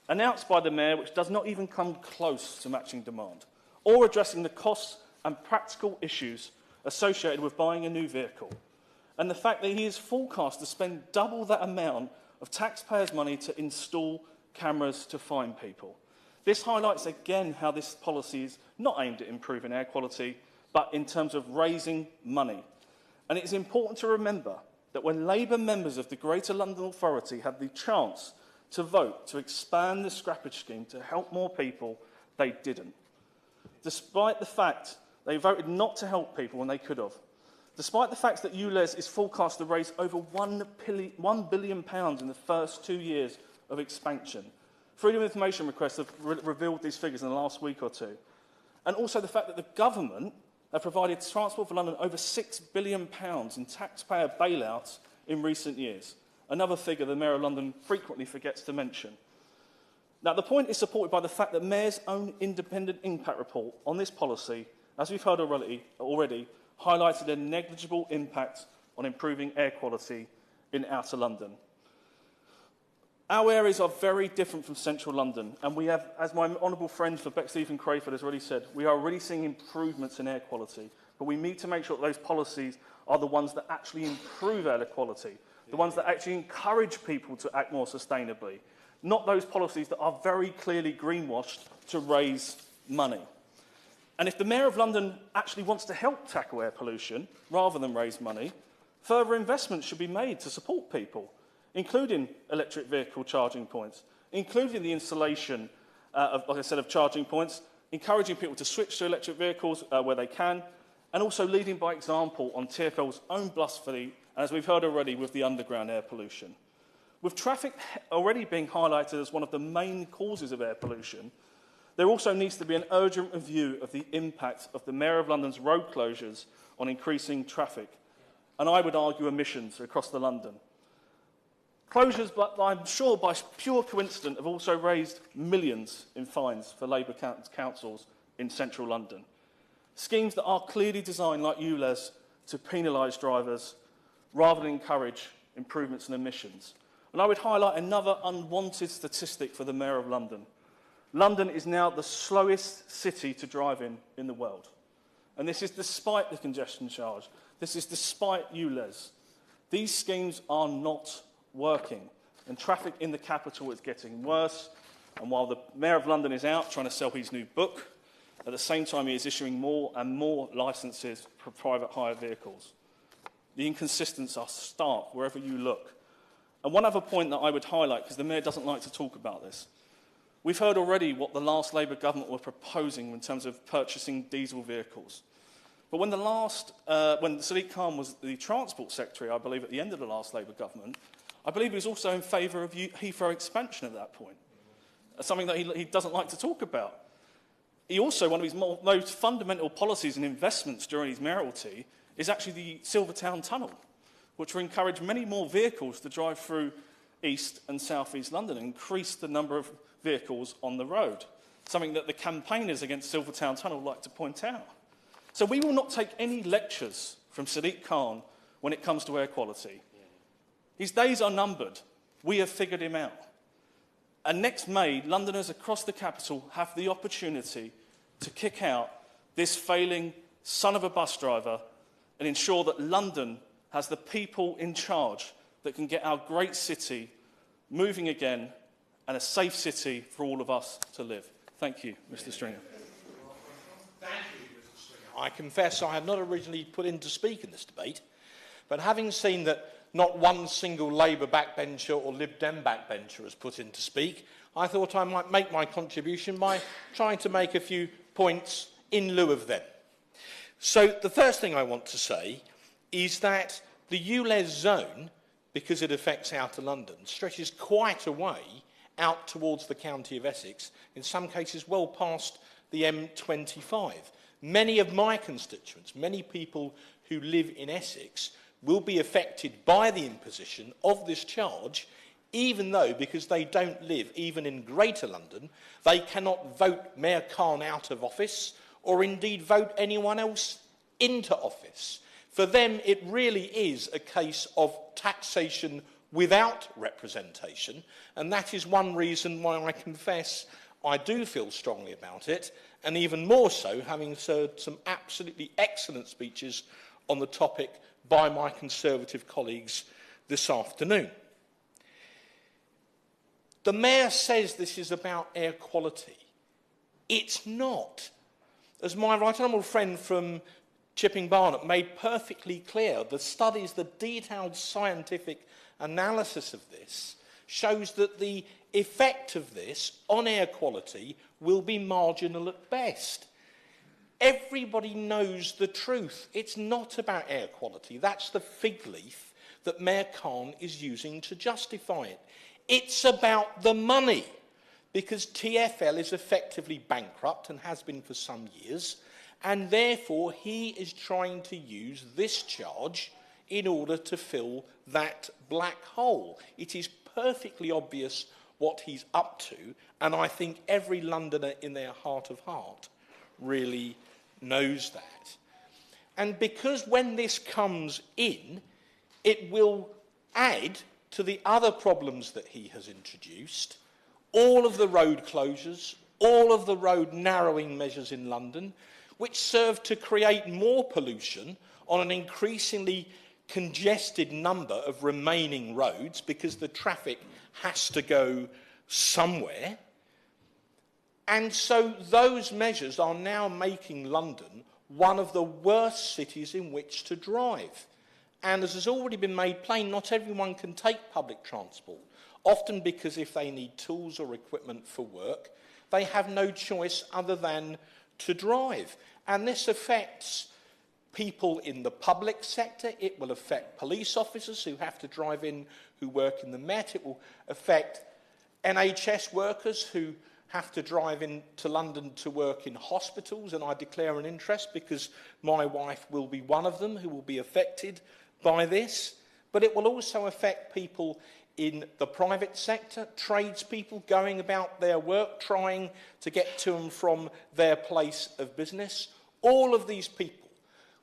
O: announced by the Mayor, which does not even come close to matching demand, or addressing the costs and practical issues associated with buying a new vehicle, and the fact that he is forecast to spend double that amount of taxpayers' money to install cameras to find people. This highlights again how this policy is not aimed at improving air quality, but in terms of raising money. And it is important to remember that when Labour members of the Greater London Authority had the chance to vote to expand the scrappage scheme to help more people, they didn't. Despite the fact they voted not to help people when they could have. Despite the fact that ULEZ is forecast to raise over £1 billion in the first 2 years of expansion. Freedom of Information requests have revealed these figures in the last week or two. And also the fact that the government have provided Transport for London over £6 billion in taxpayer bailouts in recent years. Another figure the Mayor of London frequently forgets to mention. Now, the point is supported by the fact that Mayor's own independent impact report on this policy, as we've heard already, highlighted a negligible impact on improving air quality in outer London. Our areas are very different from central London, and we have, as my honourable friend for Bexley and Crayford has already said, we are already seeing improvements in air quality, but we need to make sure that those policies are the ones that actually improve air quality, the ones that actually encourage people to act more sustainably, not those policies that are very clearly greenwashed to raise money. And if the Mayor of London actually wants to help tackle air pollution rather than raise money, further investments should be made to support people, including electric vehicle charging points, including the installation of charging points, encouraging people to switch to electric vehicles where they can, and also leading by example on TfL's own bus fleet, as we've heard already with the underground air pollution. With traffic already being highlighted as one of the main causes of air pollution, there also needs to be an urgent review of the impact of the Mayor of London's road closures on increasing traffic, and I would argue emissions across the London. Closures, but I'm sure by pure coincidence, have also raised millions in fines for Labour councils in central London. Schemes that are clearly designed, like ULEZ, to penalise drivers rather than encourage improvements in emissions. And I would highlight another unwanted statistic for the Mayor of London. London is now the slowest city to drive in the world. And this is despite the congestion charge. This is despite ULEZ. These schemes are not working, and traffic in the capital is getting worse. And while the Mayor of London is out trying to sell his new book, at the same time he is issuing more and more licences for private hire vehicles. The inconsistencies are stark wherever you look. And one other point that I would highlight, because the Mayor doesn't like to talk about this. We've heard already what the last Labour government were proposing in terms of purchasing diesel vehicles. But when Sadiq Khan was the Transport Secretary, I believe, at the end of the last Labour government, I believe he was also in favour of Heathrow expansion at that point, something that he doesn't like to talk about. He also, one of his most fundamental policies and investments during his mayoralty is actually the Silvertown Tunnel, which will encourage many more vehicles to drive through East and South East London and increase the number of vehicles on the road, something that the campaigners against Silvertown Tunnel like to point out. So we will not take any lectures from Sadiq Khan when it comes to air quality. His days are numbered. We have figured him out. And next May, Londoners across the capital have the opportunity to kick out this failing son of a bus driver and ensure that London has the people in charge that can get our great city moving again and a safe city for all of us to live. Thank you, Mr. Stringer.
G: Thank you, Mr. Stringer. I confess I had not originally put in to speak in this debate, but having seen that not one single Labour backbencher or Lib Dem backbencher has put in to speak, I thought I might make my contribution by trying to make a few points in lieu of them. So the first thing I want to say is that the ULEZ zone, because it affects outer London, stretches quite a way out towards the county of Essex, in some cases well past the M25. Many of my constituents, many people who live in Essex, will be affected by the imposition of this charge, even though, because they don't live even in Greater London, they cannot vote Mayor Khan out of office or indeed vote anyone else into office. For them, it really is a case of taxation without representation, and that is one reason why I confess I do feel strongly about it, and even more so having heard some absolutely excellent speeches on the topic by my Conservative colleagues this afternoon. The Mayor says this is about air quality. It's not. As my right honourable friend from Chipping Barnet made perfectly clear, the studies, the detailed scientific analysis of this shows that the effect of this on air quality will be marginal at best. Everybody knows the truth. It's not about air quality. That's the fig leaf that Mayor Khan is using to justify it. It's about the money, because TfL is effectively bankrupt and has been for some years, and therefore he is trying to use this charge in order to fill that black hole. It is perfectly obvious what he's up to, and I think every Londoner in their heart of heart really knows that. And because when this comes in, it will add to the other problems that he has introduced, all of the road closures, all of the road narrowing measures in London, which serve to create more pollution on an increasingly congested number of remaining roads because the traffic has to go somewhere. And so those measures are now making London one of the worst cities in which to drive. And as has already been made plain, not everyone can take public transport, often because if they need tools or equipment for work, they have no choice other than to drive. And this affects people in the public sector. It will affect police officers who have to drive in, who work in the Met. It will affect NHS workers who have to drive into London to work in hospitals, and I declare an interest because my wife will be one of them who will be affected by this. But it will also affect people in the private sector, tradespeople going about their work, trying to get to and from their place of business. All of these people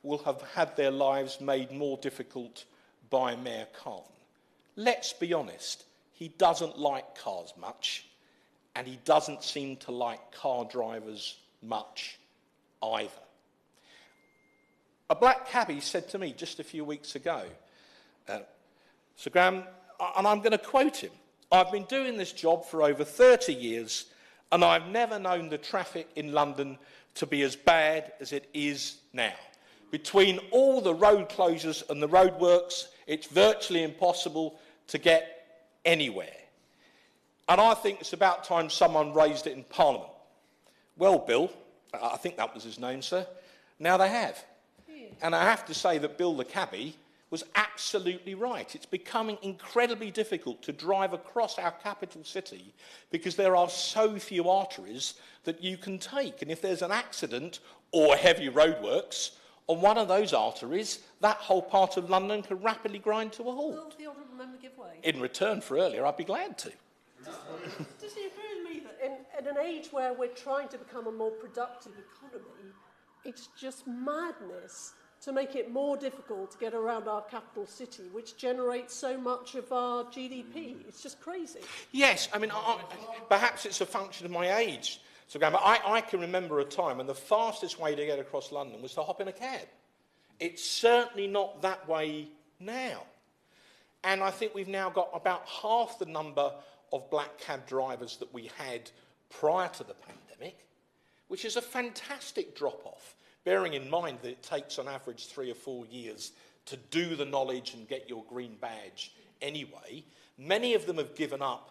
G: will have had their lives made more difficult by Mayor Khan. Let's be honest, he doesn't like cars much, and he doesn't seem to like car drivers much either. A black cabbie said to me just a few weeks ago, Sir Graham, and I'm going to quote him, "I've been doing this job for over 30 years and I've never known the traffic in London to be as bad as it is now. Between all the road closures and the roadworks, it's virtually impossible to get anywhere." And I think it's about time someone raised it in Parliament. Well, Bill, I think that was his name, sir, now they have. And I have to say that Bill the cabbie was absolutely right. It's becoming incredibly difficult to drive across our capital city because there are so few arteries that you can take. And if there's an accident or heavy roadworks on one of those arteries, that whole part of London could rapidly grind to a halt.
F: Will the honourable member give way?
G: In return for earlier, I'd be glad to.
F: Does he agree with me that in an age where we're trying to become a more productive economy, it's just madness to make it more difficult to get around our capital city, which generates so much of our GDP? It's just crazy.
G: Yes, I mean, perhaps it's a function of my age, Sir Graham, but I can remember a time when the fastest way to get across London was to hop in a cab. It's certainly not that way now. And I think we've now got about half the number of black cab drivers that we had prior to the pandemic, which is a fantastic drop-off, bearing in mind that it takes on average 3 or 4 years to do the knowledge and get your green badge anyway. Many of them have given up.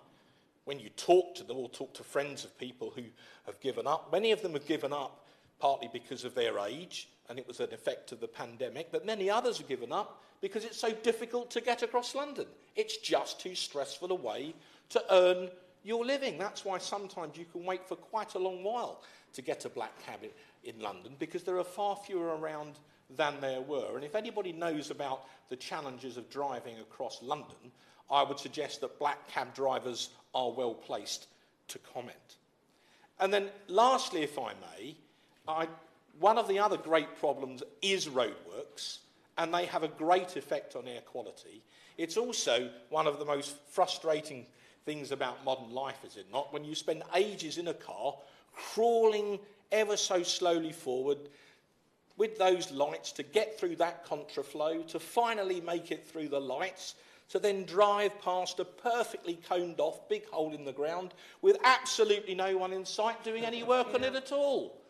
G: When you talk to them or talk to friends of people who have given up, many of them have given up partly because of their age, and it was an effect of the pandemic, but many others have given up because it's so difficult to get across London. It's just too stressful a way to earn your living. That's why sometimes you can wait for quite a long while to get a black cab in London, because there are far fewer around than there were. And if anybody knows about the challenges of driving across London, I would suggest that black cab drivers are well placed to comment. And then lastly, if I may, one of the other great problems is roadworks, and they have a great effect on air quality. It's also one of the most frustrating things about modern life, is it not? When you spend ages in a car, crawling ever so slowly forward with those lights to get through that contraflow, to finally make it through the lights, to then drive past a perfectly coned off big hole in the ground with absolutely no one in sight doing any work on it at all.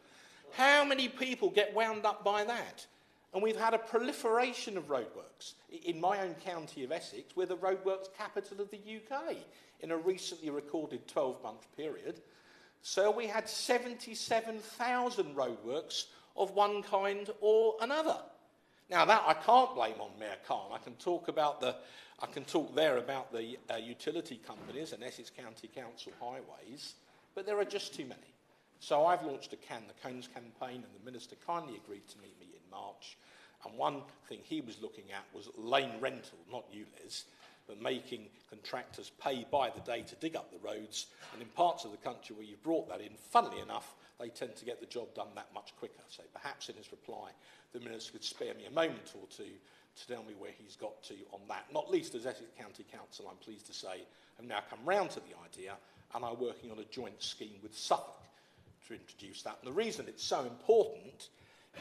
G: How many people get wound up by that? And we've had a proliferation of roadworks. In my own county of Essex, we're the roadworks capital of the UK in a recently recorded 12-month period. So we had 77,000 roadworks of one kind or another. Now that I can't blame on Mayor Khan. I can talk there about the utility companies and Essex County Council highways, but there are just too many. So I've launched a Can the Cones campaign, and the Minister kindly agreed to meet me in March. And one thing he was looking at was lane rental, not ULEZ, but making contractors pay by the day to dig up the roads. And in parts of the country where you've brought that in, funnily enough, they tend to get the job done that much quicker. So perhaps in his reply, the Minister could spare me a moment or two to tell me where he's got to on that. Not least as Essex County Council, I'm pleased to say, have now come round to the idea and are working on a joint scheme with Suffolk to introduce that. And the reason it's so important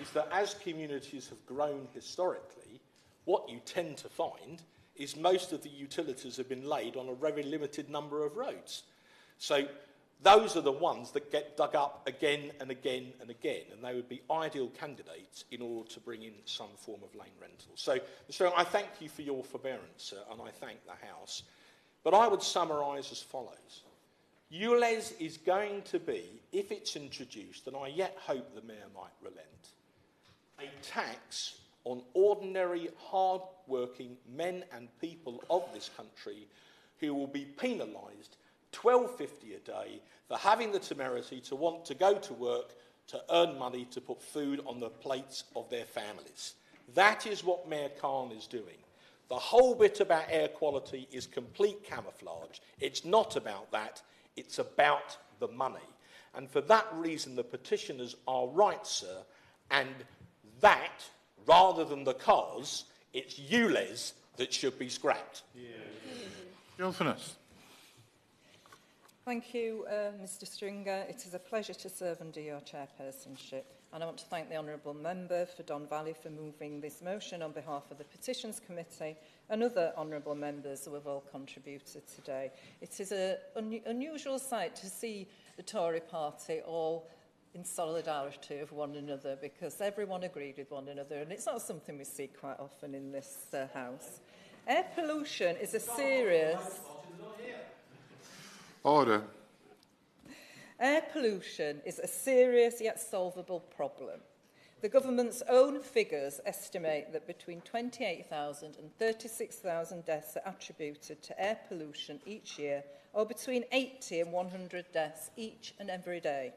G: is that as communities have grown historically, what you tend to find is most of the utilities have been laid on a very limited number of roads. So those are the ones that get dug up again and again and again, and they would be ideal candidates in order to bring in some form of lane rental. So, Mr. Chairman, I thank you for your forbearance, sir, and I thank the House. But I would summarise as follows. ULEZ is going to be, if it's introduced, and I yet hope the Mayor might relent, a tax on ordinary, hard-working men and people of this country who will be penalised $12.50 a day for having the temerity to want to go to work to earn money to put food on the plates of their families. That is what Mayor Khan is doing. The whole bit about air quality is complete camouflage. It's not about that. It's about the money. And for that reason, the petitioners are right, sir, and that, rather than the cause, it's ULEZ that should be scrapped.
B: Gilfinus.
E: Thank you, Mr Stringer. It is a pleasure to serve under your chairpersonship, and I want to thank the honourable member for Don Valley for moving this motion on behalf of the Petitions Committee and other honourable members who have all contributed today. It is an unusual sight to see the Tory party all in solidarity of one another, because everyone agreed with one another, and it's not something we see quite often in this House. Air pollution is a serious...
B: Order.
E: Air pollution is a serious yet solvable problem. The government's own figures estimate that between 28,000 and 36,000 deaths are attributed to air pollution each year, or between 80 and 100 deaths each and every day.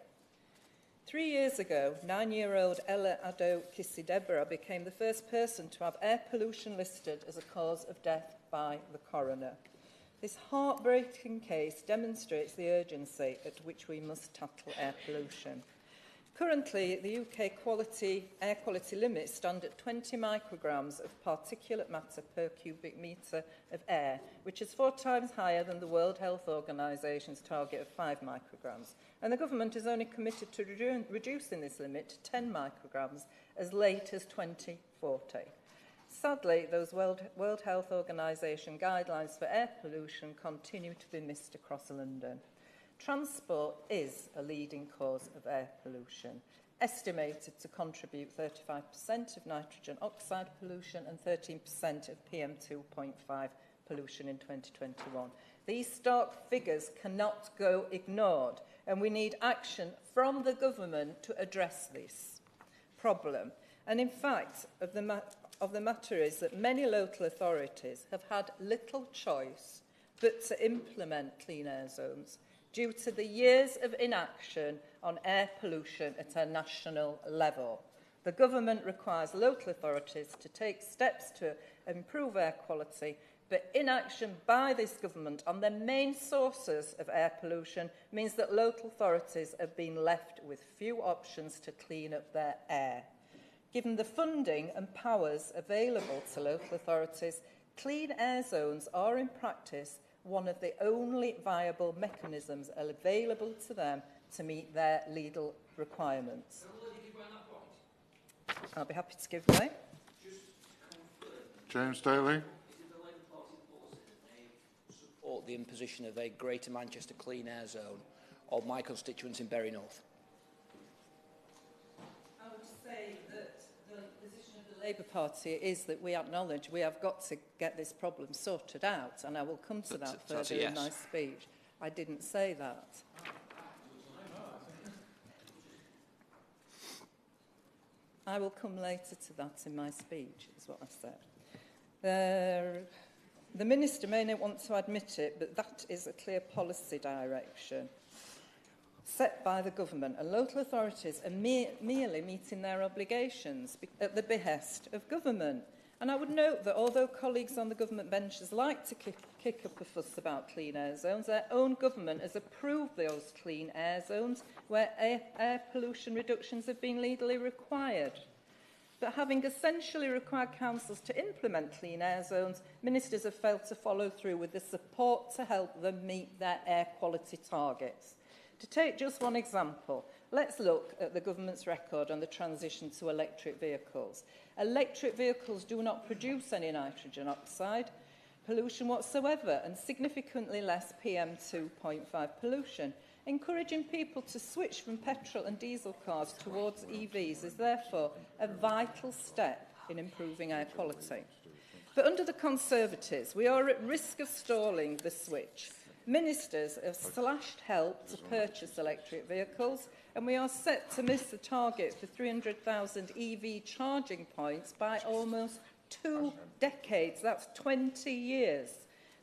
E: 3 years ago, 9-year-old Ella Ado Kisidebra became the first person to have air pollution listed as a cause of death by the coroner. This heartbreaking case demonstrates the urgency at which we must tackle air pollution. Currently, the UK air quality limits stand at 20 micrograms of particulate matter per cubic metre of air, which is 4 times higher than the World Health Organisation's target of 5 micrograms. And the government is only committed to reducing this limit to 10 micrograms as late as 2040. Sadly, those World Health Organisation guidelines for air pollution continue to be missed across London. Transport is a leading cause of air pollution, estimated to contribute 35% of nitrogen oxide pollution and 13% of PM2.5 pollution in 2021. These stark figures cannot go ignored, and we need action from the government to address this problem. And in fact, of the matter is that many local authorities have had little choice but to implement clean air zones due to the years of inaction on air pollution at a national level. The government requires local authorities to take steps to improve air quality, but inaction by this government on the main sources of air pollution means that local authorities have been left with few options to clean up their air. Given the funding and powers available to local authorities, clean air zones are in practice one of the only viable mechanisms available to them to meet their legal requirements. I'll be happy to give way.
B: James Daly.
J: Support the imposition of a Greater Manchester Clean Air Zone on my constituents in Bury North.
E: I would say that the position of the Labour Party is that we acknowledge we have got to get this problem sorted out, and I will come to that further in my speech. I didn't say that. I will come later to that in my speech, is what I said. The Minister may not want to admit it, but that is a clear policy direction set by the government, and local authorities are merely meeting their obligations at the behest of government. And I would note that although colleagues on the government benches like to kick up a fuss about clean air zones, their own government has approved those clean air zones where air pollution reductions have been legally required. But having essentially required councils to implement clean air zones, ministers have failed to follow through with the support to help them meet their air quality targets. To take just one example, let's look at the government's record on the transition to electric vehicles. Electric vehicles do not produce any nitrogen oxide. pollution whatsoever and significantly less PM2.5 pollution. Encouraging people to switch from petrol and diesel cars towards EVs is therefore a vital step in improving air quality. But under the Conservatives, we are at risk of stalling the switch. Ministers have slashed help to purchase electric vehicles, and we are set to miss the target for 300,000 EV charging points by almost 2 decades. That's 20 years.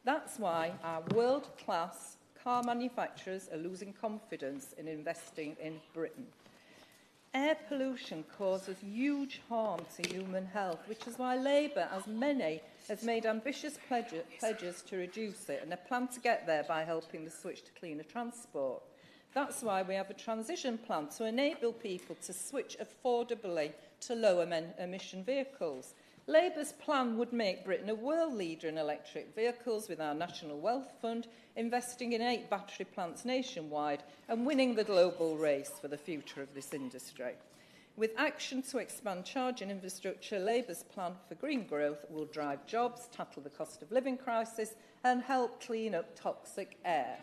E: That's why our world-class car manufacturers are losing confidence in investing in Britain. Air pollution causes huge harm to human health, which is why Labour, as many, has made ambitious pledges to reduce it and a plan to get there by helping the switch to cleaner transport. That's why we have a transition plan to enable people to switch affordably to lower emission vehicles. Labour's plan would make Britain a world leader in electric vehicles with our National Wealth Fund, investing in 8 battery plants nationwide and winning the global race for the future of this industry. With action to expand charging infrastructure, Labour's plan for green growth will drive jobs, tackle the cost of living crisis and help clean up toxic air.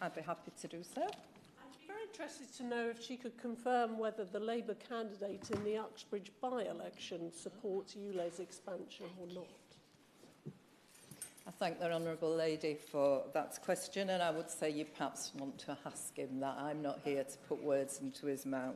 E: I'd be happy to do so.
F: I'm very interested to know if she could confirm whether the Labour candidate in the Uxbridge by-election supports ULEZ expansion or not.
E: I thank the Honourable Lady for that question, and I would say you perhaps want to ask him that. I'm not here to put words into his mouth.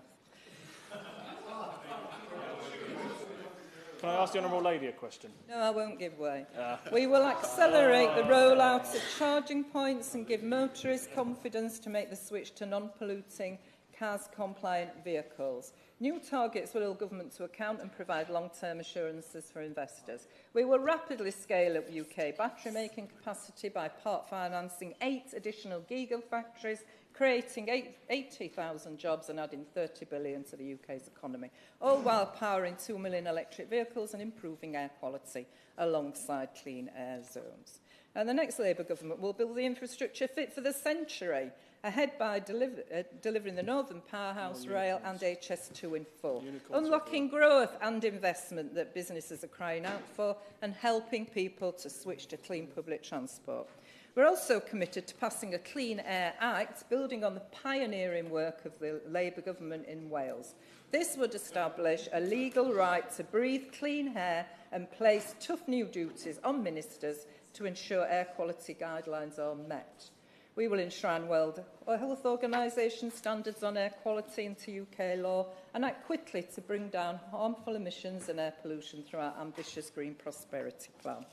O: Can I ask the Honourable Lady a question?
E: No, I won't give way. We will accelerate the rollout of charging points and give motorists confidence to make the switch to non-polluting, CAS-compliant vehicles. New targets will hold government to account and provide long-term assurances for investors. We will rapidly scale up UK battery-making capacity by part financing 8 additional gigafactories, creating 80,000 jobs and adding 30 billion to the UK's economy, all while powering 2 million electric vehicles and improving air quality alongside clean air zones. And the next Labour government will build the infrastructure fit for the century, ahead by delivering the Northern Powerhouse Rail and HS2 in full, unlocking growth and investment that businesses are crying out for and helping people to switch to clean public transport. We're also committed to passing a Clean Air Act, building on the pioneering work of the Labour government in Wales. This would establish a legal right to breathe clean air and place tough new duties on ministers to ensure air quality guidelines are met. We will enshrine World Health Organization standards on air quality into UK law and act quickly to bring down harmful emissions and air pollution through our ambitious Green Prosperity Plan.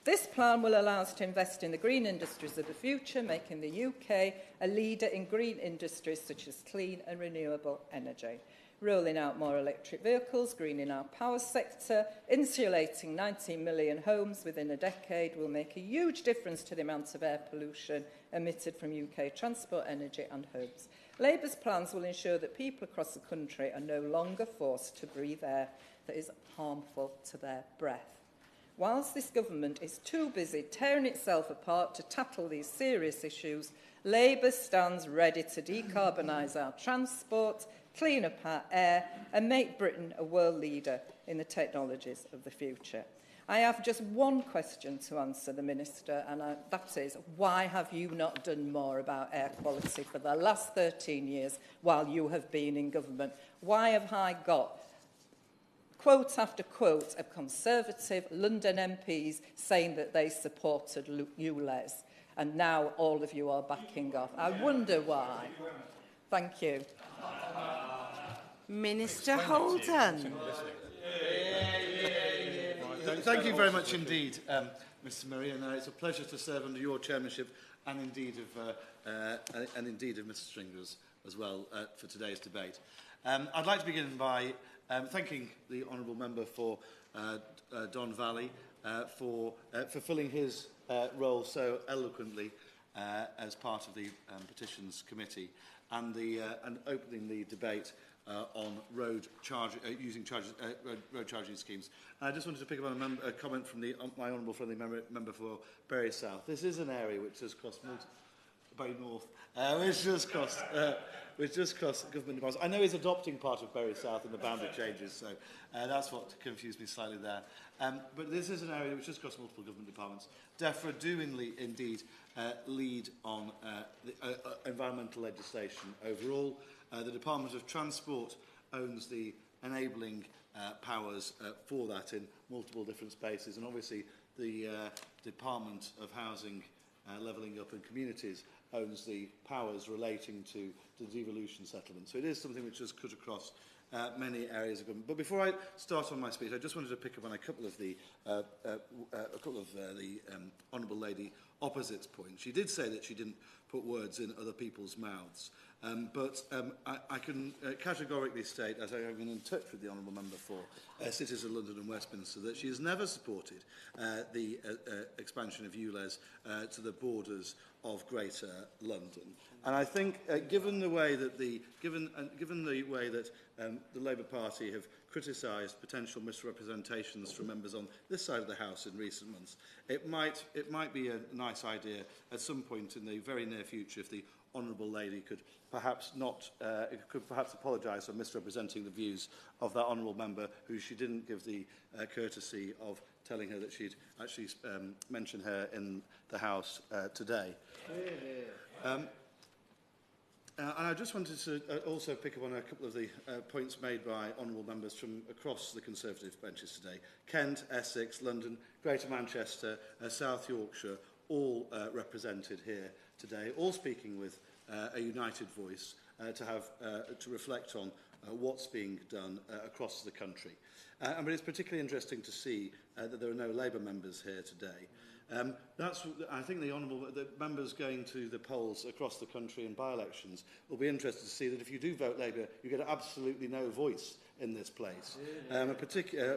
E: This plan will allow us to invest in the green industries of the future, making the UK a leader in green industries such as clean and renewable energy. Rolling out more electric vehicles, greening our power sector, insulating 19 million homes within a decade will make a huge difference to the amount of air pollution emitted from UK transport, energy and homes. Labour's plans will ensure that people across the country are no longer forced to breathe air that is harmful to their breath. Whilst this government is too busy tearing itself apart to tackle these serious issues, Labour stands ready to decarbonise our transport, clean up our air and make Britain a world leader in the technologies of the future. I have just one question to answer the Minister, and that is, why have you not done more about air quality for the last 13 years while you have been in government? Why have I got quote after quote of Conservative London MPs saying that they supported ULEZ, and now all of you are backing off? I wonder why. Thank you.
A: Minister Holden.
N: Thank you very much indeed, Mr. Murray, and it's a pleasure to serve under your chairmanship and indeed of Mr. Stringer's as well for today's debate. I'd like to begin by thanking the honourable member for Don Valley for fulfilling his role so eloquently as part of the Petitions Committee and opening the debate on road charging schemes. And I just wanted to pick up on a comment from my honourable friendly member for Bury South. This is an area which has crossed Bury North, which just cost government departments. I know he's adopting part of Bury South in the boundary changes, so that's what confused me slightly there. But this is an area which just costs multiple government departments. DEFRA do indeed lead on the environmental legislation overall. The Department of Transport owns the enabling powers for that in multiple different spaces, and obviously the Department of Housing, Levelling Up and Communities owns the powers relating to the devolution settlement. So it is something which has cut across many areas of government. But before I start on my speech, I just wanted to pick up on a couple of the Honourable Lady Opposite's points. She did say that she didn't put words in other people's mouths. But I can categorically state, as I have been in touch with the Honourable Member for Cities of London and Westminster, that she has never supported the expansion of ULEZ to the borders of Greater London. And I think, given the way that the Labour Party have criticised potential misrepresentations from members on this side of the House in recent months, it might be a nice idea at some point in the very near future if the Honourable Lady could perhaps apologise for misrepresenting the views of that Honourable Member, who she didn't give the courtesy of telling her that she'd actually mentioned her in the House today. And I just wanted to also pick up on a couple of the points made by honourable members from across the Conservative benches today. Kent, Essex, London, Greater Manchester, South Yorkshire, all represented here today, all speaking with a united voice to reflect on what's being done across the country. But it's particularly interesting to see that there are no Labour members here today. I think the members going to the polls across the country in by-elections will be interested to see that if you do vote Labour, you get absolutely no voice in this place.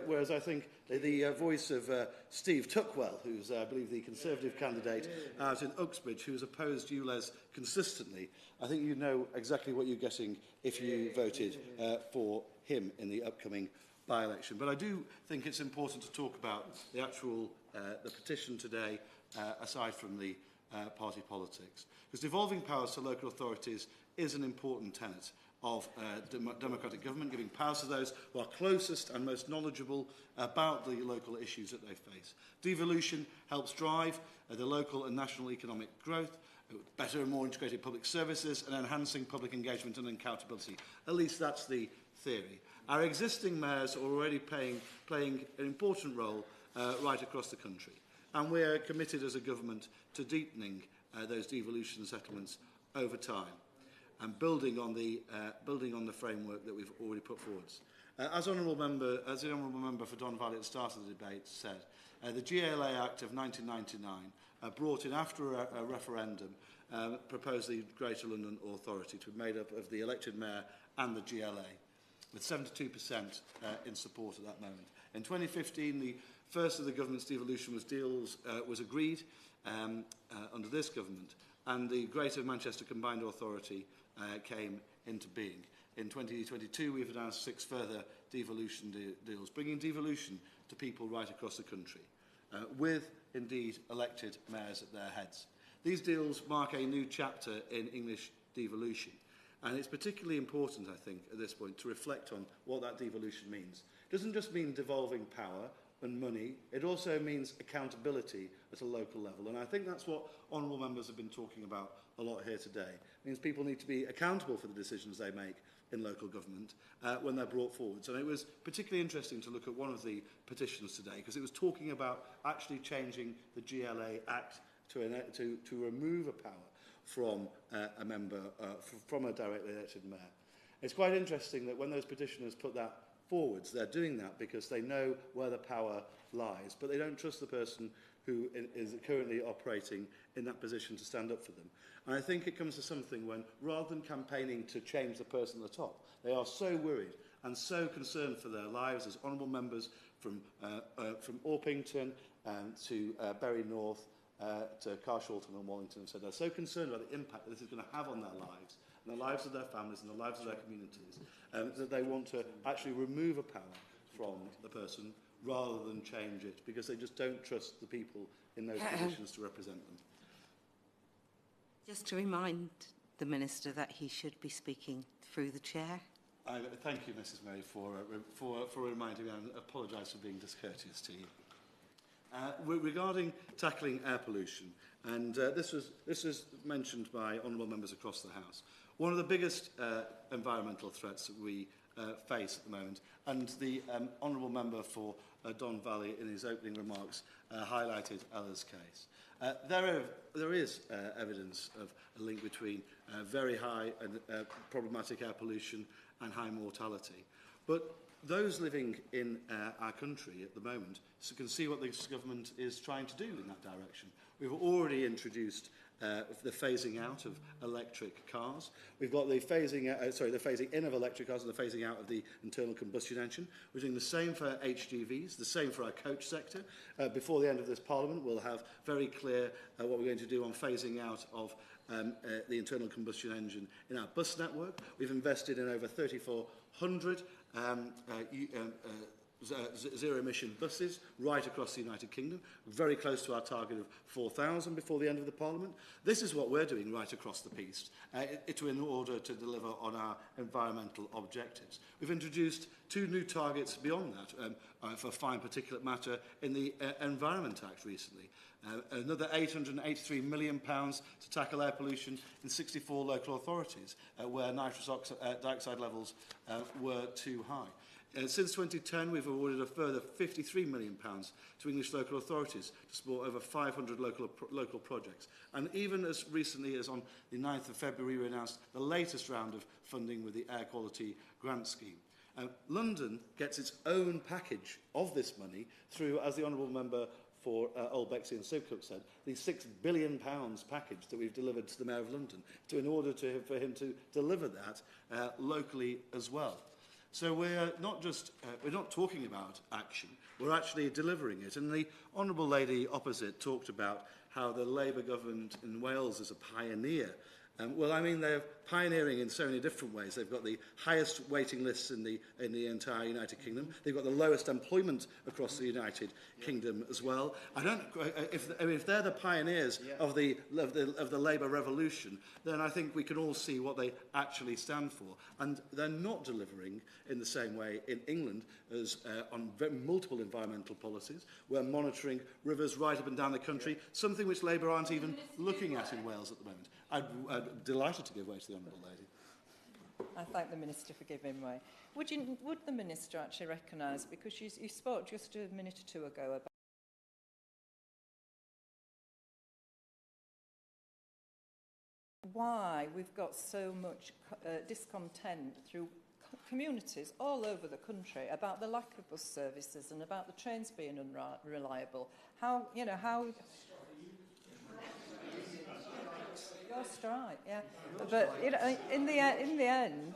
N: Whereas I think the voice of Steve Tuckwell, who's, I believe, the Conservative candidate out in Uxbridge, who has opposed ULEZ consistently, I think you know exactly what you're getting if you voted for him in the upcoming by-election. But I do think it's important to talk about the actual the petition today, aside from the party politics. Because devolving powers to local authorities is an important tenet of democratic government, giving powers to those who are closest and most knowledgeable about the local issues that they face. Devolution helps drive the local and national economic growth, better and more integrated public services, and enhancing public engagement and accountability. At least that's the theory. Our existing mayors are already playing an important role right across the country, and we are committed as a government to deepening those devolution settlements over time and building on the framework that we've already put forwards. As the Honourable Member for Don Valley at the start of the debate said, the GLA Act of 1999 brought in after a referendum proposed the Greater London Authority to be made up of the elected mayor and the GLA, with 72% in support at that moment. In 2015, the first of the government's devolution was agreed under this government, and the Greater Manchester Combined Authority came into being. In 2022, we've announced 6 further devolution deals, bringing devolution to people right across the country, with, indeed, elected mayors at their heads. These deals mark a new chapter in English devolution, and it's particularly important, I think, at this point, to reflect on what that devolution means. It doesn't just mean devolving power and money, it also means accountability at a local level. And I think that's what honourable members have been talking about a lot here today. It means people need to be accountable for the decisions they make in local government when they're brought forwards. And it was particularly interesting to look at one of the petitions today, because it was talking about actually changing the GLA Act to remove a power from a member, from a directly elected mayor. It's quite interesting that when those petitioners put that forwards, they're doing that because they know where the power lies, but they don't trust the person who is currently operating in that position to stand up for them. And I think it comes to something when, rather than campaigning to change the person at the top, they are so worried and so concerned for their lives as honourable members from Orpington to Bury North to Carshalton and Wallington. So they're so concerned about the impact that this is going to have on their lives, and the lives of their families and the lives of their communities, that they want to actually remove a power from the person rather than change it, because they just don't trust the people in those positions to represent them.
P: Just to remind the Minister that he should be speaking through the chair.
N: Thank you, Mrs May, for reminding me. I apologise for being discourteous to you. Regarding tackling air pollution, and this was mentioned by honourable members across the House, one of the biggest environmental threats that we face at the moment, and the honourable member for Don Valley in his opening remarks highlighted Ella's case. There is evidence of a link between very high and problematic air pollution and high mortality. But those living in our country at the moment can see what this government is trying to do in that direction. We've already introduced the phasing out of electric cars. We've got the phasing in of electric cars and the phasing out of the internal combustion engine. We're doing the same for HGVs, the same for our coach sector. Before the end of this Parliament, we'll have very clear what we're going to do on phasing out of the internal combustion engine in our bus network. We've invested in over 3,400 zero-emission buses right across the United Kingdom, very close to our target of 4,000 before the end of the Parliament. This is what we're doing right across the piece in order to deliver on our environmental objectives. We've introduced 2 new targets beyond that for fine particulate matter in the Environment Act recently. Another £883 million to tackle air pollution in 64 local authorities where nitrous dioxide levels were too high. Since 2010, we've awarded a further £53 million to English local authorities to support over 500 local projects. And even as recently as on the 9th of February, we announced the latest round of funding with the Air Quality Grant Scheme. London gets its own package of this money through, as the Honourable Member for Old Bexley and Sidcup said, the £6 billion package that we've delivered to the Mayor of London in order for him to deliver that locally as well. So we're not talking about action, we're actually delivering it. And the Honourable Lady opposite talked about how the Labour government in Wales is a pioneer. Well, I mean, they're pioneering in so many different ways. They've got the highest waiting lists in the entire United Kingdom. They've got the lowest employment across the United Kingdom as well. If they're the pioneers of the Labour revolution, then I think we can all see what they actually stand for. And they're not delivering in the same way in England as on multiple environmental policies. We're monitoring rivers right up and down the country, something which Labour aren't even looking at in Wales at the moment. I'm delighted to give way to the Honourable Lady.
E: I thank the Minister for giving way. Would the Minister actually recognise, because you spoke just a minute or two ago about why we've got so much discontent through communities all over the country about the lack of bus services and about the trains being unreliable. How your strike, yeah. But in the end,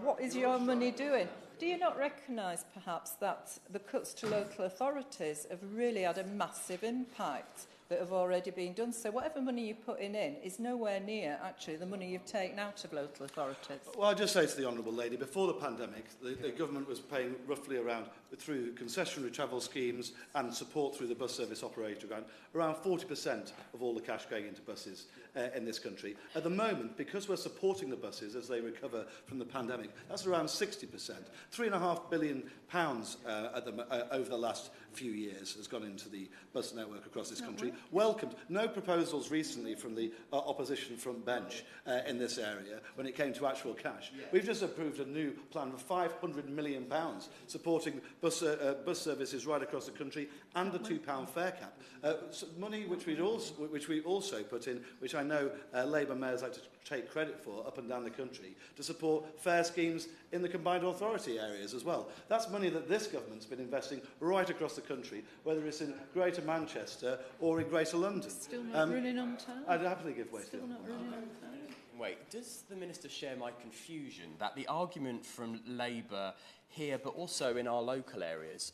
E: what is your money doing? Do you not recognise perhaps that the cuts to local authorities have really had a massive impact that have already been done? So whatever money you're putting in is nowhere near actually the money you've taken out of local authorities.
N: Well, I'll just say to the Honourable Lady, before the pandemic, the government was paying roughly around, through concessionary travel schemes and support through the bus service operator grant, around 40% of all the cash going into buses in this country. At the moment, because we're supporting the buses as they recover from the pandemic, that's around 60%. £3.5 billion over the last few years has gone into the bus network across this country. Welcomed. No proposals recently from the opposition front bench in this area when it came to actual cash. We've just approved a new plan of £500 million supporting bus services right across the country and a £2 fare cap. Money which we also put in, which I know Labour mayors like to take credit for up and down the country, to support fare schemes in the combined authority areas as well. That's money that this government's been investing right across the country, whether it's in Greater Manchester or in Greater London.
E: Still not running on time.
N: I'd happily give way to
E: Still not running on time.
L: Wait, does the Minister share my confusion that the argument from Labour here, but also in our local areas,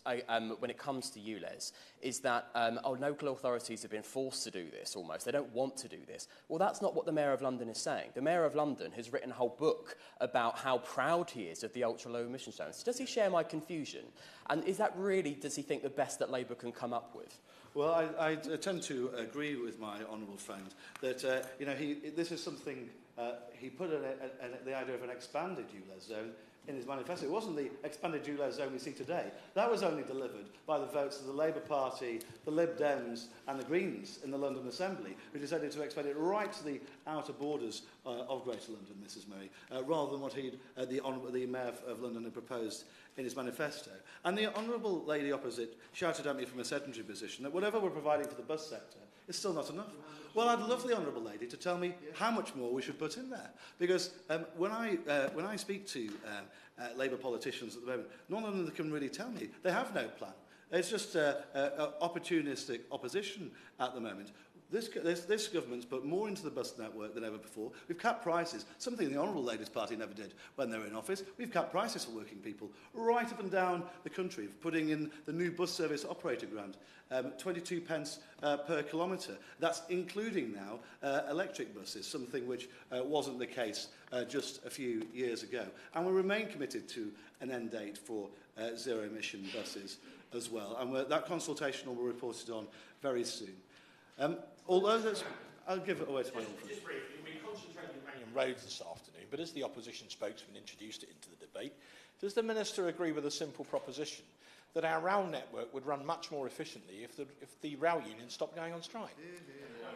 L: when it comes to ULEZ, is that our local authorities have been forced to do this almost. They don't want to do this. Well, that's not what the Mayor of London is saying. The Mayor of London has written a whole book about how proud he is of the ultra-low emission zones. Does he share my confusion? And is that really, does he think, the best that Labour can come up with?
N: Well, I tend to agree with my honourable friend that, you know, this is something, he put the idea of an expanded ULEZ zone in his manifesto. It wasn't the expanded ULEZ zone we see today. That was only delivered by the votes of the Labour Party, the Lib Dems and the Greens in the London Assembly, who decided to expand it right to the outer borders of Greater London, Mrs Murray, rather than what the Mayor of London had proposed in his manifesto. And the honourable lady opposite shouted at me from a sedentary position that whatever we're providing for the bus sector is still not enough. Well, I'd love the honourable lady to tell me how much more we should put in there. Because when I speak to Labour politicians at the moment, none of them can really tell me. They have no plan. It's just opportunistic opposition at the moment. This government's put more into the bus network than ever before. We've capped prices, something the Honourable Ladies Party never did when they were in office. We've capped prices for working people right up and down the country, putting in the new bus service operator grant, 22 pence per kilometre. That's including now electric buses, something which wasn't the case just a few years ago. And we remain committed to an end date for zero-emission buses as well. And that consultation will be reported on very soon. Although that's, I'll give it away to my own friend.
G: Just briefly, we concentrated on Mannion Roads this afternoon, but as the opposition spokesman introduced it into the debate, does the Minister agree with a simple proposition that our rail network would run much more efficiently if the rail union stopped going on strike?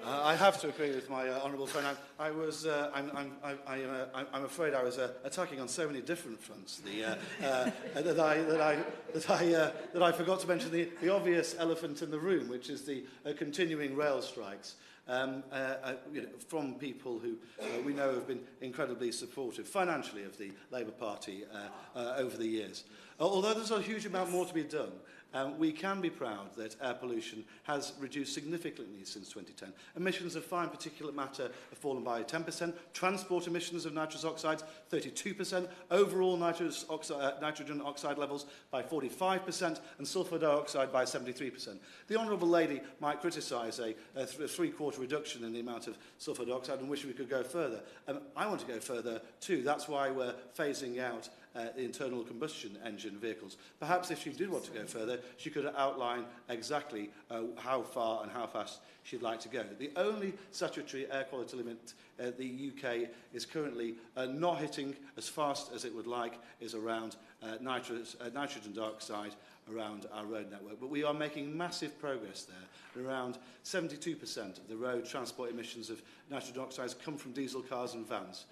N: I have to agree with my honourable friend. I'm afraid I was attacking on so many different fronts that I forgot to mention the obvious elephant in the room, which is the continuing rail strikes. From people who we know have been incredibly supportive financially of the Labour Party over the years. Although there's a huge amount more to be done, we can be proud that air pollution has reduced significantly since 2010. Emissions of fine particulate matter have fallen by 10%, transport emissions of nitrous oxides 32%, overall nitrogen oxide levels by 45%, and sulphur dioxide by 73%. The Honourable Lady might criticise a three-quarter reduction in the amount of sulphur dioxide and wish we could go further. I want to go further too. That's why we're phasing out the internal combustion engine vehicles. Perhaps if she did want to go further, she could outline exactly how far and how fast she'd like to go. The only statutory air quality limit the UK is currently not hitting as fast as it would like is around nitrogen dioxide around our road network. But we are making massive progress there. Around 72% of the road transport emissions of nitrogen oxides come from diesel cars and vans,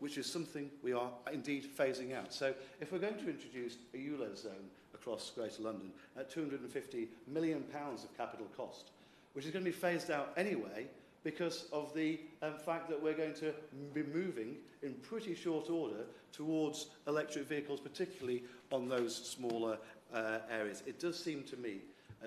N: which is something we are indeed phasing out. So if we're going to introduce a ULEZ zone across Greater London at £250 million of capital cost, which is going to be phased out anyway because of the fact that we're going to be moving in pretty short order towards electric vehicles, particularly on those smaller areas. It does seem to me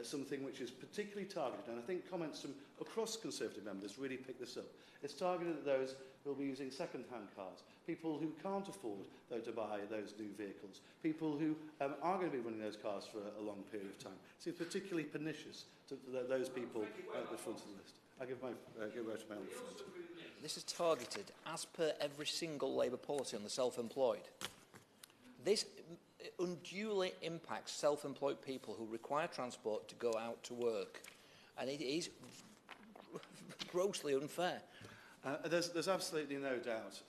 N: something which is particularly targeted, and I think comments from across Conservative members really pick this up. It's targeted at those who will be using second-hand cars, people who can't afford though to buy those new vehicles, people who are going to be running those cars for a long period of time. It seems particularly pernicious to those people at the front of the list. I give my vote to my own friend.
J: This is targeted as per every single Labour policy on the self-employed. This unduly impacts self-employed people who require transport to go out to work, and it is grossly unfair.
N: There's absolutely no doubt,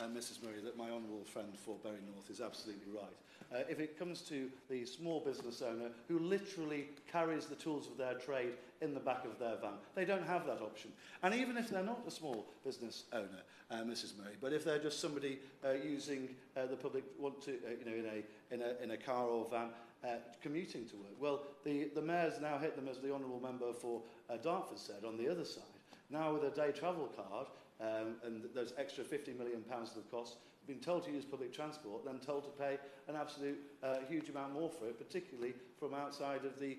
N: Mrs Murray, that my honourable friend for Bury North is absolutely right. If it comes to the small business owner who literally carries the tools of their trade in the back of their van, they don't have that option. And even if they're not a small business owner, Mrs Murray, but if they're just somebody using the public, in a car or van, commuting to work, well, the mayor's now hit them, as the honourable member for Dartford said, on the other side. Now with a day travel card and those extra £50 million of the cost, been told to use public transport, then told to pay an absolute huge amount more for it, particularly from outside of the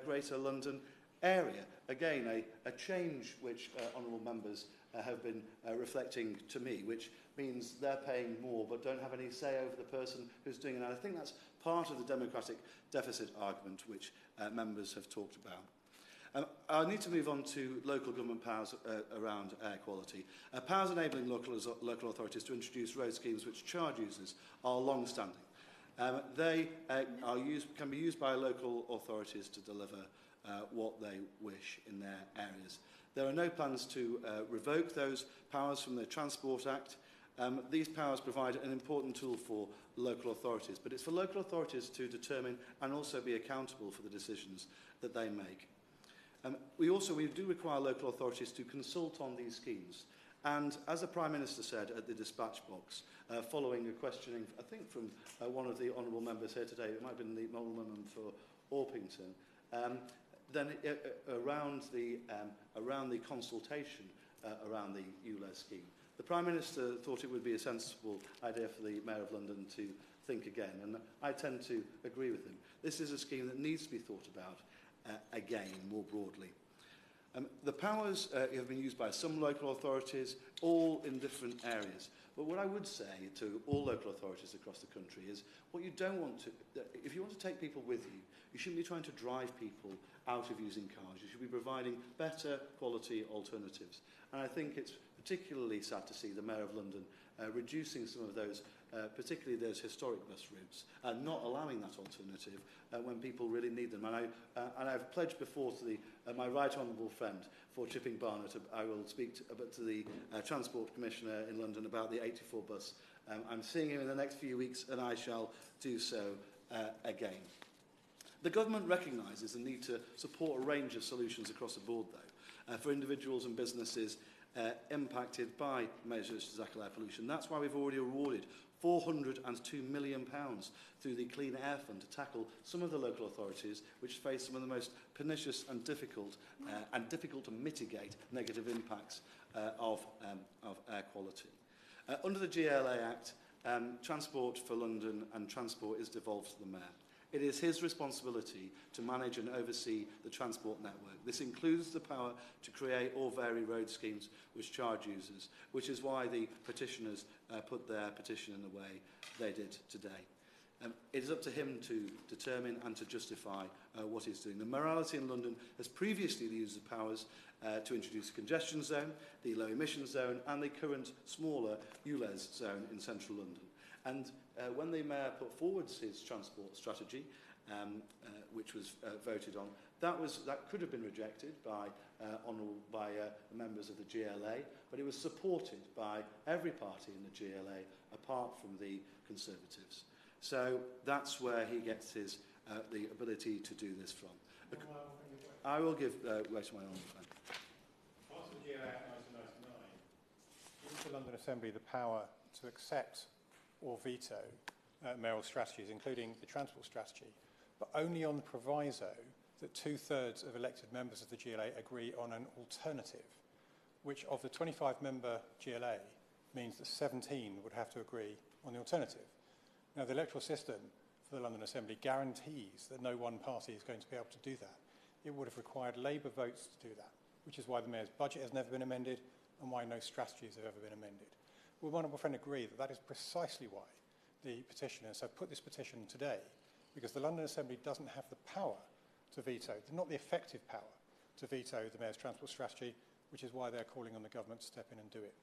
N: Greater London area. Again, a change which honourable members have been reflecting to me, which means they're paying more but don't have any say over the person who's doing it. And I think that's part of the democratic deficit argument which members have talked about. I need to move on to local government powers around air quality. Powers enabling local authorities to introduce road schemes which charge users are long-standing. They can be used by local authorities to deliver what they wish in their areas. There are no plans to revoke those powers from the Transport Act. These powers provide an important tool for local authorities, but it's for local authorities to determine and also be accountable for the decisions that they make. We do require local authorities to consult on these schemes. And as the Prime Minister said at the dispatch box, following a questioning, I think from one of the honourable members here today, it might have been the honourable member for Orpington, around the consultation around the ULEZ scheme, the Prime Minister thought it would be a sensible idea for the Mayor of London to think again, and I tend to agree with him. This is a scheme that needs to be thought about again, more broadly. The powers have been used by some local authorities, all in different areas. But what I would say to all local authorities across the country is what you don't want to, if you want to take people with you, you shouldn't be trying to drive people out of using cars. You should be providing better quality alternatives. And I think it's particularly sad to see the Mayor of London reducing some of those, particularly those historic bus routes, and not allowing that alternative when people really need them. And I've pledged before to my right honourable friend for Chipping Barnet, I will speak to the Transport Commissioner in London about the 84 bus. I'm seeing him in the next few weeks, and I shall do so again. The government recognises the need to support a range of solutions across the board, though, for individuals and businesses impacted by measures to tackle air pollution. That's why we've already awarded £402 million through the Clean Air Fund to tackle some of the local authorities which face some of the most pernicious and difficult to mitigate negative impacts of air quality. Under the GLA Act, Transport for London and Transport is devolved to the Mayor. It is his responsibility to manage and oversee the transport network. This includes the power to create or vary road schemes which charge users, which is why the petitioners put their petition in the way they did today. It is up to him to determine and to justify what he's doing. The Mayoralty in London has previously used the powers to introduce a congestion zone, the low emission zone, and the current smaller ULEZ zone in central London. And when the Mayor put forward his transport strategy, which was voted on, that could have been rejected by members of the GLA, but it was supported by every party in the GLA apart from the Conservatives. So that's where he gets his the ability to do this from. I will give way to my own friend.
K: After the GLA Act 1999, gives the London Assembly the power to accept or veto mayoral strategies, including the transport strategy, but only on the proviso that 2/3 of elected members of the GLA agree on an alternative, which of the 25-member GLA means that 17 would have to agree on the alternative. Now, the electoral system for the London Assembly guarantees that no one party is going to be able to do that. It would have required Labour votes to do that, which is why the Mayor's budget has never been amended and why no strategies have ever been amended. Will my honourable friend agree that that is precisely why the petitioners have put this petition today, because the London Assembly doesn't have the power to veto, not the effective power to veto the Mayor's transport strategy, which is why they're calling on the government to step in and do it.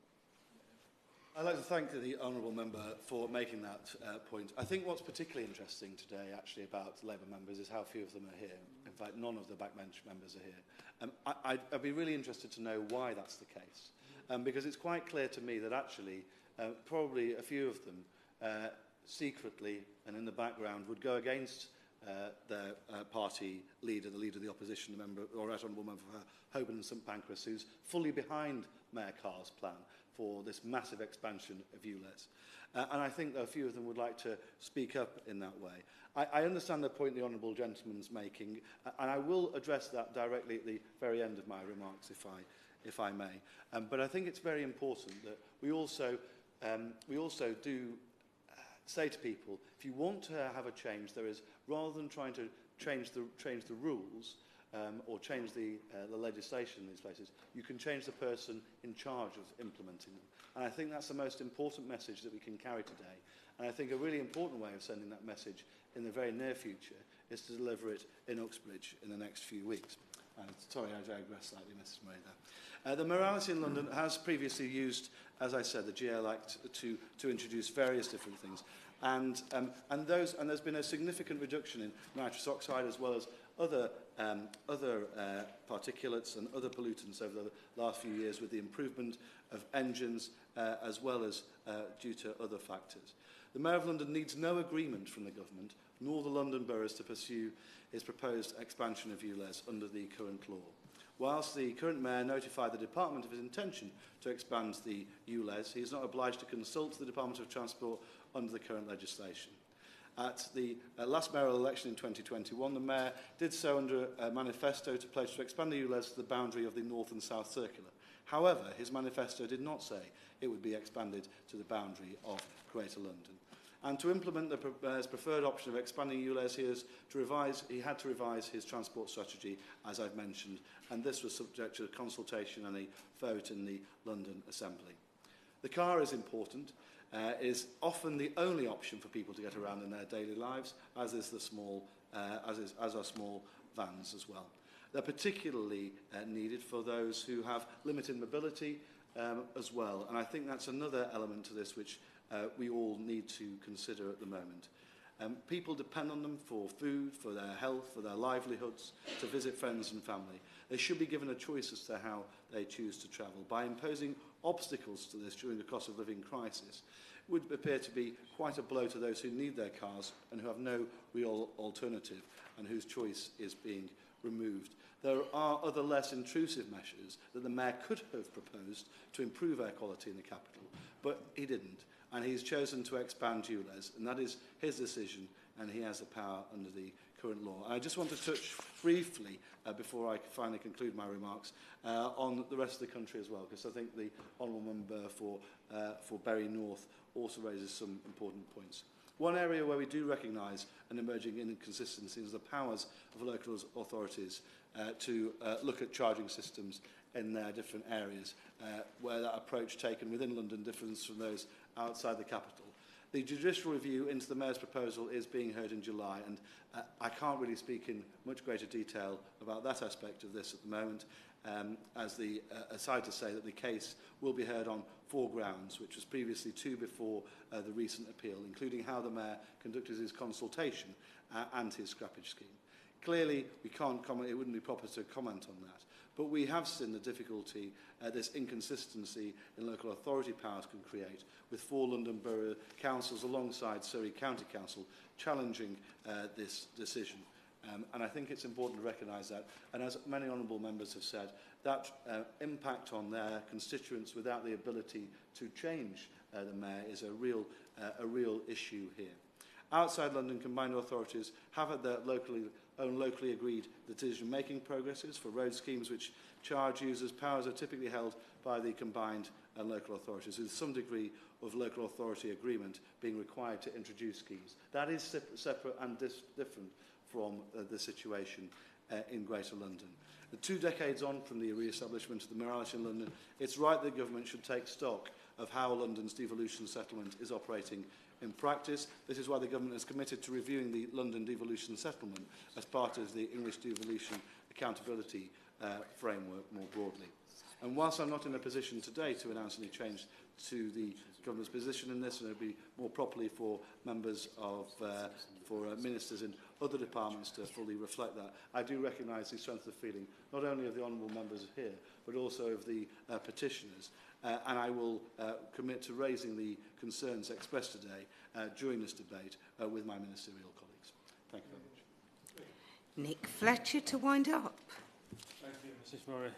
N: I'd like to thank the honourable member for making that point. I think what's particularly interesting today, actually, about Labour members is how few of them are here. In fact, none of the backbench members are here. I'd be really interested to know why that's the case, because it's quite clear to me that actually probably a few of them secretly and in the background would go against their party leader, the leader of the opposition, the member, or right honourable member for Holborn and St Pancras, who's fully behind Mayor Carr's plan for this massive expansion of ULEZ. And I think that a few of them would like to speak up in that way. I understand the point the honourable gentleman's making, and I will address that directly at the very end of my remarks, if I may. But I think it's very important that we also do say to people, if you want to have a change, there is, rather than trying to change the rules, or change the legislation in these places, you can change the person in charge of implementing them. And I think that's the most important message that we can carry today. And I think a really important way of sending that message in the very near future is to deliver it in Uxbridge in the next few weeks. And sorry, I digress slightly, Mrs. Murray, there. The Morality in London has previously used, as I said, the GL Act to introduce various different things. And there's been a significant reduction in nitrous oxide as well as other particulates and other pollutants over the last few years with the improvement of engines as well as due to other factors. The Mayor of London needs no agreement from the government nor the London boroughs to pursue his proposed expansion of ULEZ under the current law. Whilst the current Mayor notified the Department of his intention to expand the ULEZ, he is not obliged to consult the Department of Transport under the current legislation. At the last mayoral election in 2021, the Mayor did so under a manifesto to pledge to expand the ULEZ to the boundary of the North and South Circular. However, his manifesto did not say it would be expanded to the boundary of Greater London. And to implement the Mayor's preferred option of expanding ULEZ, he had to revise his transport strategy, as I've mentioned, and this was subject to consultation and a vote in the London Assembly. The car is important. Is often the only option for people to get around in their daily lives, as are small vans as well. They're particularly needed for those who have limited mobility as well, and I think that's another element to this which we all need to consider at the moment. People depend on them for food, for their health, for their livelihoods, to visit friends and family. They should be given a choice as to how they choose to travel. By imposing obstacles to this during the cost of living crisis, it would appear to be quite a blow to those who need their cars and who have no real alternative and whose choice is being removed. There are other less intrusive measures that the Mayor could have proposed to improve air quality in the capital, but he didn't. And he's chosen to expand ULEZ, and that is his decision, and he has the power under the current law. And I just want to touch briefly, before I finally conclude my remarks, on the rest of the country as well, because I think the Honourable Member for Bury North also raises some important points. One area where we do recognise an emerging inconsistency is the powers of local authorities to look at charging systems in their different areas, where that approach taken within London differs from those outside the capital. The judicial review into the Mayor's proposal is being heard in July, and I can't really speak in much greater detail about that aspect of this at the moment, aside to say that the case will be heard on 4 grounds, which was previously 2 before the recent appeal, including how the Mayor conducted his consultation and his scrappage scheme. Clearly, we can't comment, it wouldn't be proper to comment on that, but we have seen the difficulty this inconsistency in local authority powers can create, with 4 London Borough Councils alongside Surrey County Council challenging this decision. And I think it's important to recognise that, and as many honourable members have said, that impact on their constituents without the ability to change the Mayor is a real issue here. Outside London, combined authorities have had their locally agreed decision-making processes for road schemes which charge users. Powers are typically held by the combined and local authorities, with some degree of local authority agreement being required to introduce schemes. That is separate and different from the situation in Greater London. 2 decades on from the re-establishment of the morality in London, it's right that government should take stock of how London's devolution settlement is operating in practice. This is why the government is committed to reviewing the London devolution settlement as part of the English devolution accountability framework more broadly. And whilst I'm not in a position today to announce any change to the government's position in this, and it will be more properly for members of, ministers in other departments to fully reflect that, I do recognise the strength of feeling, not only of the honourable members here, but also of the petitioners. And I will commit to raising the concerns expressed today during this debate with my ministerial colleagues. Thank you very much.
P: Nick Fletcher to wind up.
C: Thank you, Mrs Murray.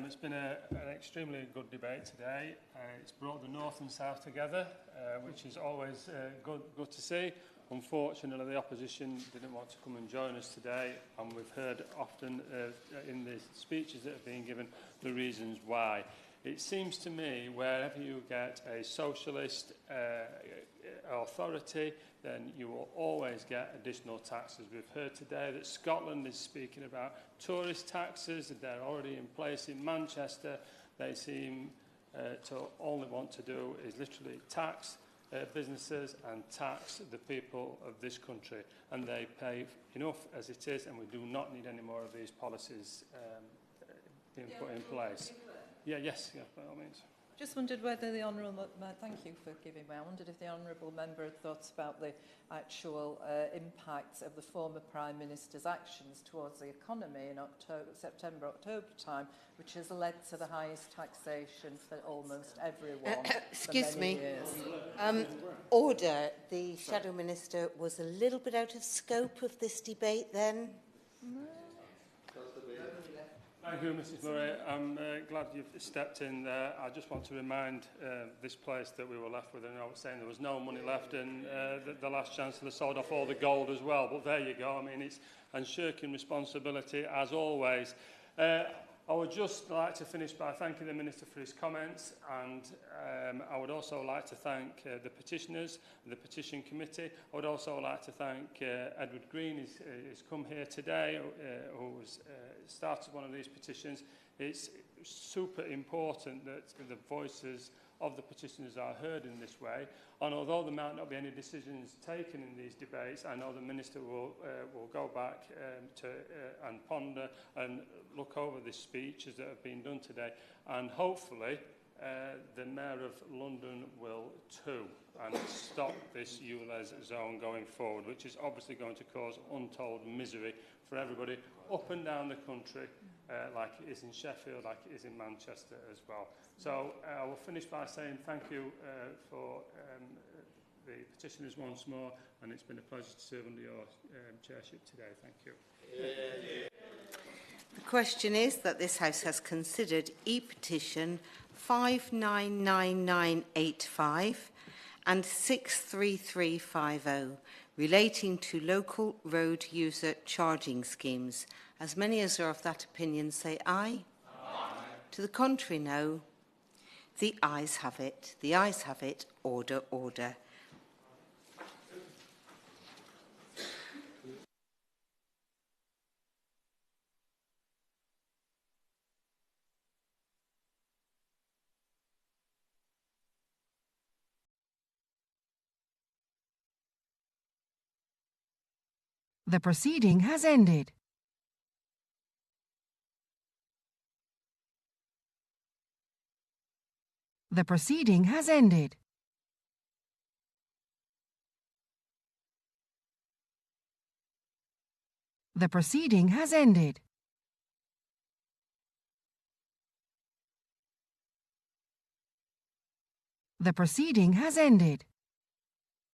C: It's been an extremely good debate today. It's brought the North and South together, which is always good to see. Unfortunately, the opposition didn't want to come and join us today, and we've heard often in the speeches that have been given the reasons why. It seems to me wherever you get a socialist authority, then you will always get additional taxes. We've heard today that Scotland is speaking about tourist taxes, and they're already in place in Manchester. They seem to only want to do is literally tax businesses and tax the people of this country, and they pay enough as it is, and we do not need any more of these policies being put in place. Yes, by all means.
E: Just wondered whether the Honourable... thank you for giving me. I wondered if the Honourable Member had thought about the actual impact of the former Prime Minister's actions towards the economy in September, October time, which has led to the highest taxation for almost everyone
P: Excuse
E: for many
P: me.
E: years.
P: Order. The Shadow Minister was a little bit out of scope of this debate then.
C: Thank you, Mrs Murray. I'm glad you've stepped in there. I just want to remind this place that we were left with, and I was saying there was no money left, and the last Chancellor sold off all the gold as well. But there you go. I mean, it's shirking responsibility as always. I would just like to finish by thanking the Minister for his comments, and I would also like to thank the petitioners, the Petition Committee. I would also like to thank Edward Green, who's come here today, who started one of these petitions. It's super important that the voices of the petitioners are heard in this way, and although there might not be any decisions taken in these debates, I know the Minister will go back and ponder and look over the speeches that have been done today, and hopefully the Mayor of London will too, and stop this ULEZ zone going forward, which is obviously going to cause untold misery for everybody up and down the country, like it is in Sheffield, like it is in Manchester as well. So I will finish by saying thank you for the petitioners once more, and it's been a pleasure to serve under your chairship today. Thank you.
P: The question is that this House has considered E-petition 599985 and 63350 relating to local road user charging schemes. As many as are of that opinion say aye. Aye. To the contrary, no. The ayes have it. The ayes have it. Order, order.
A: The proceeding has ended. The proceeding has ended. The proceeding has ended. The proceeding has ended.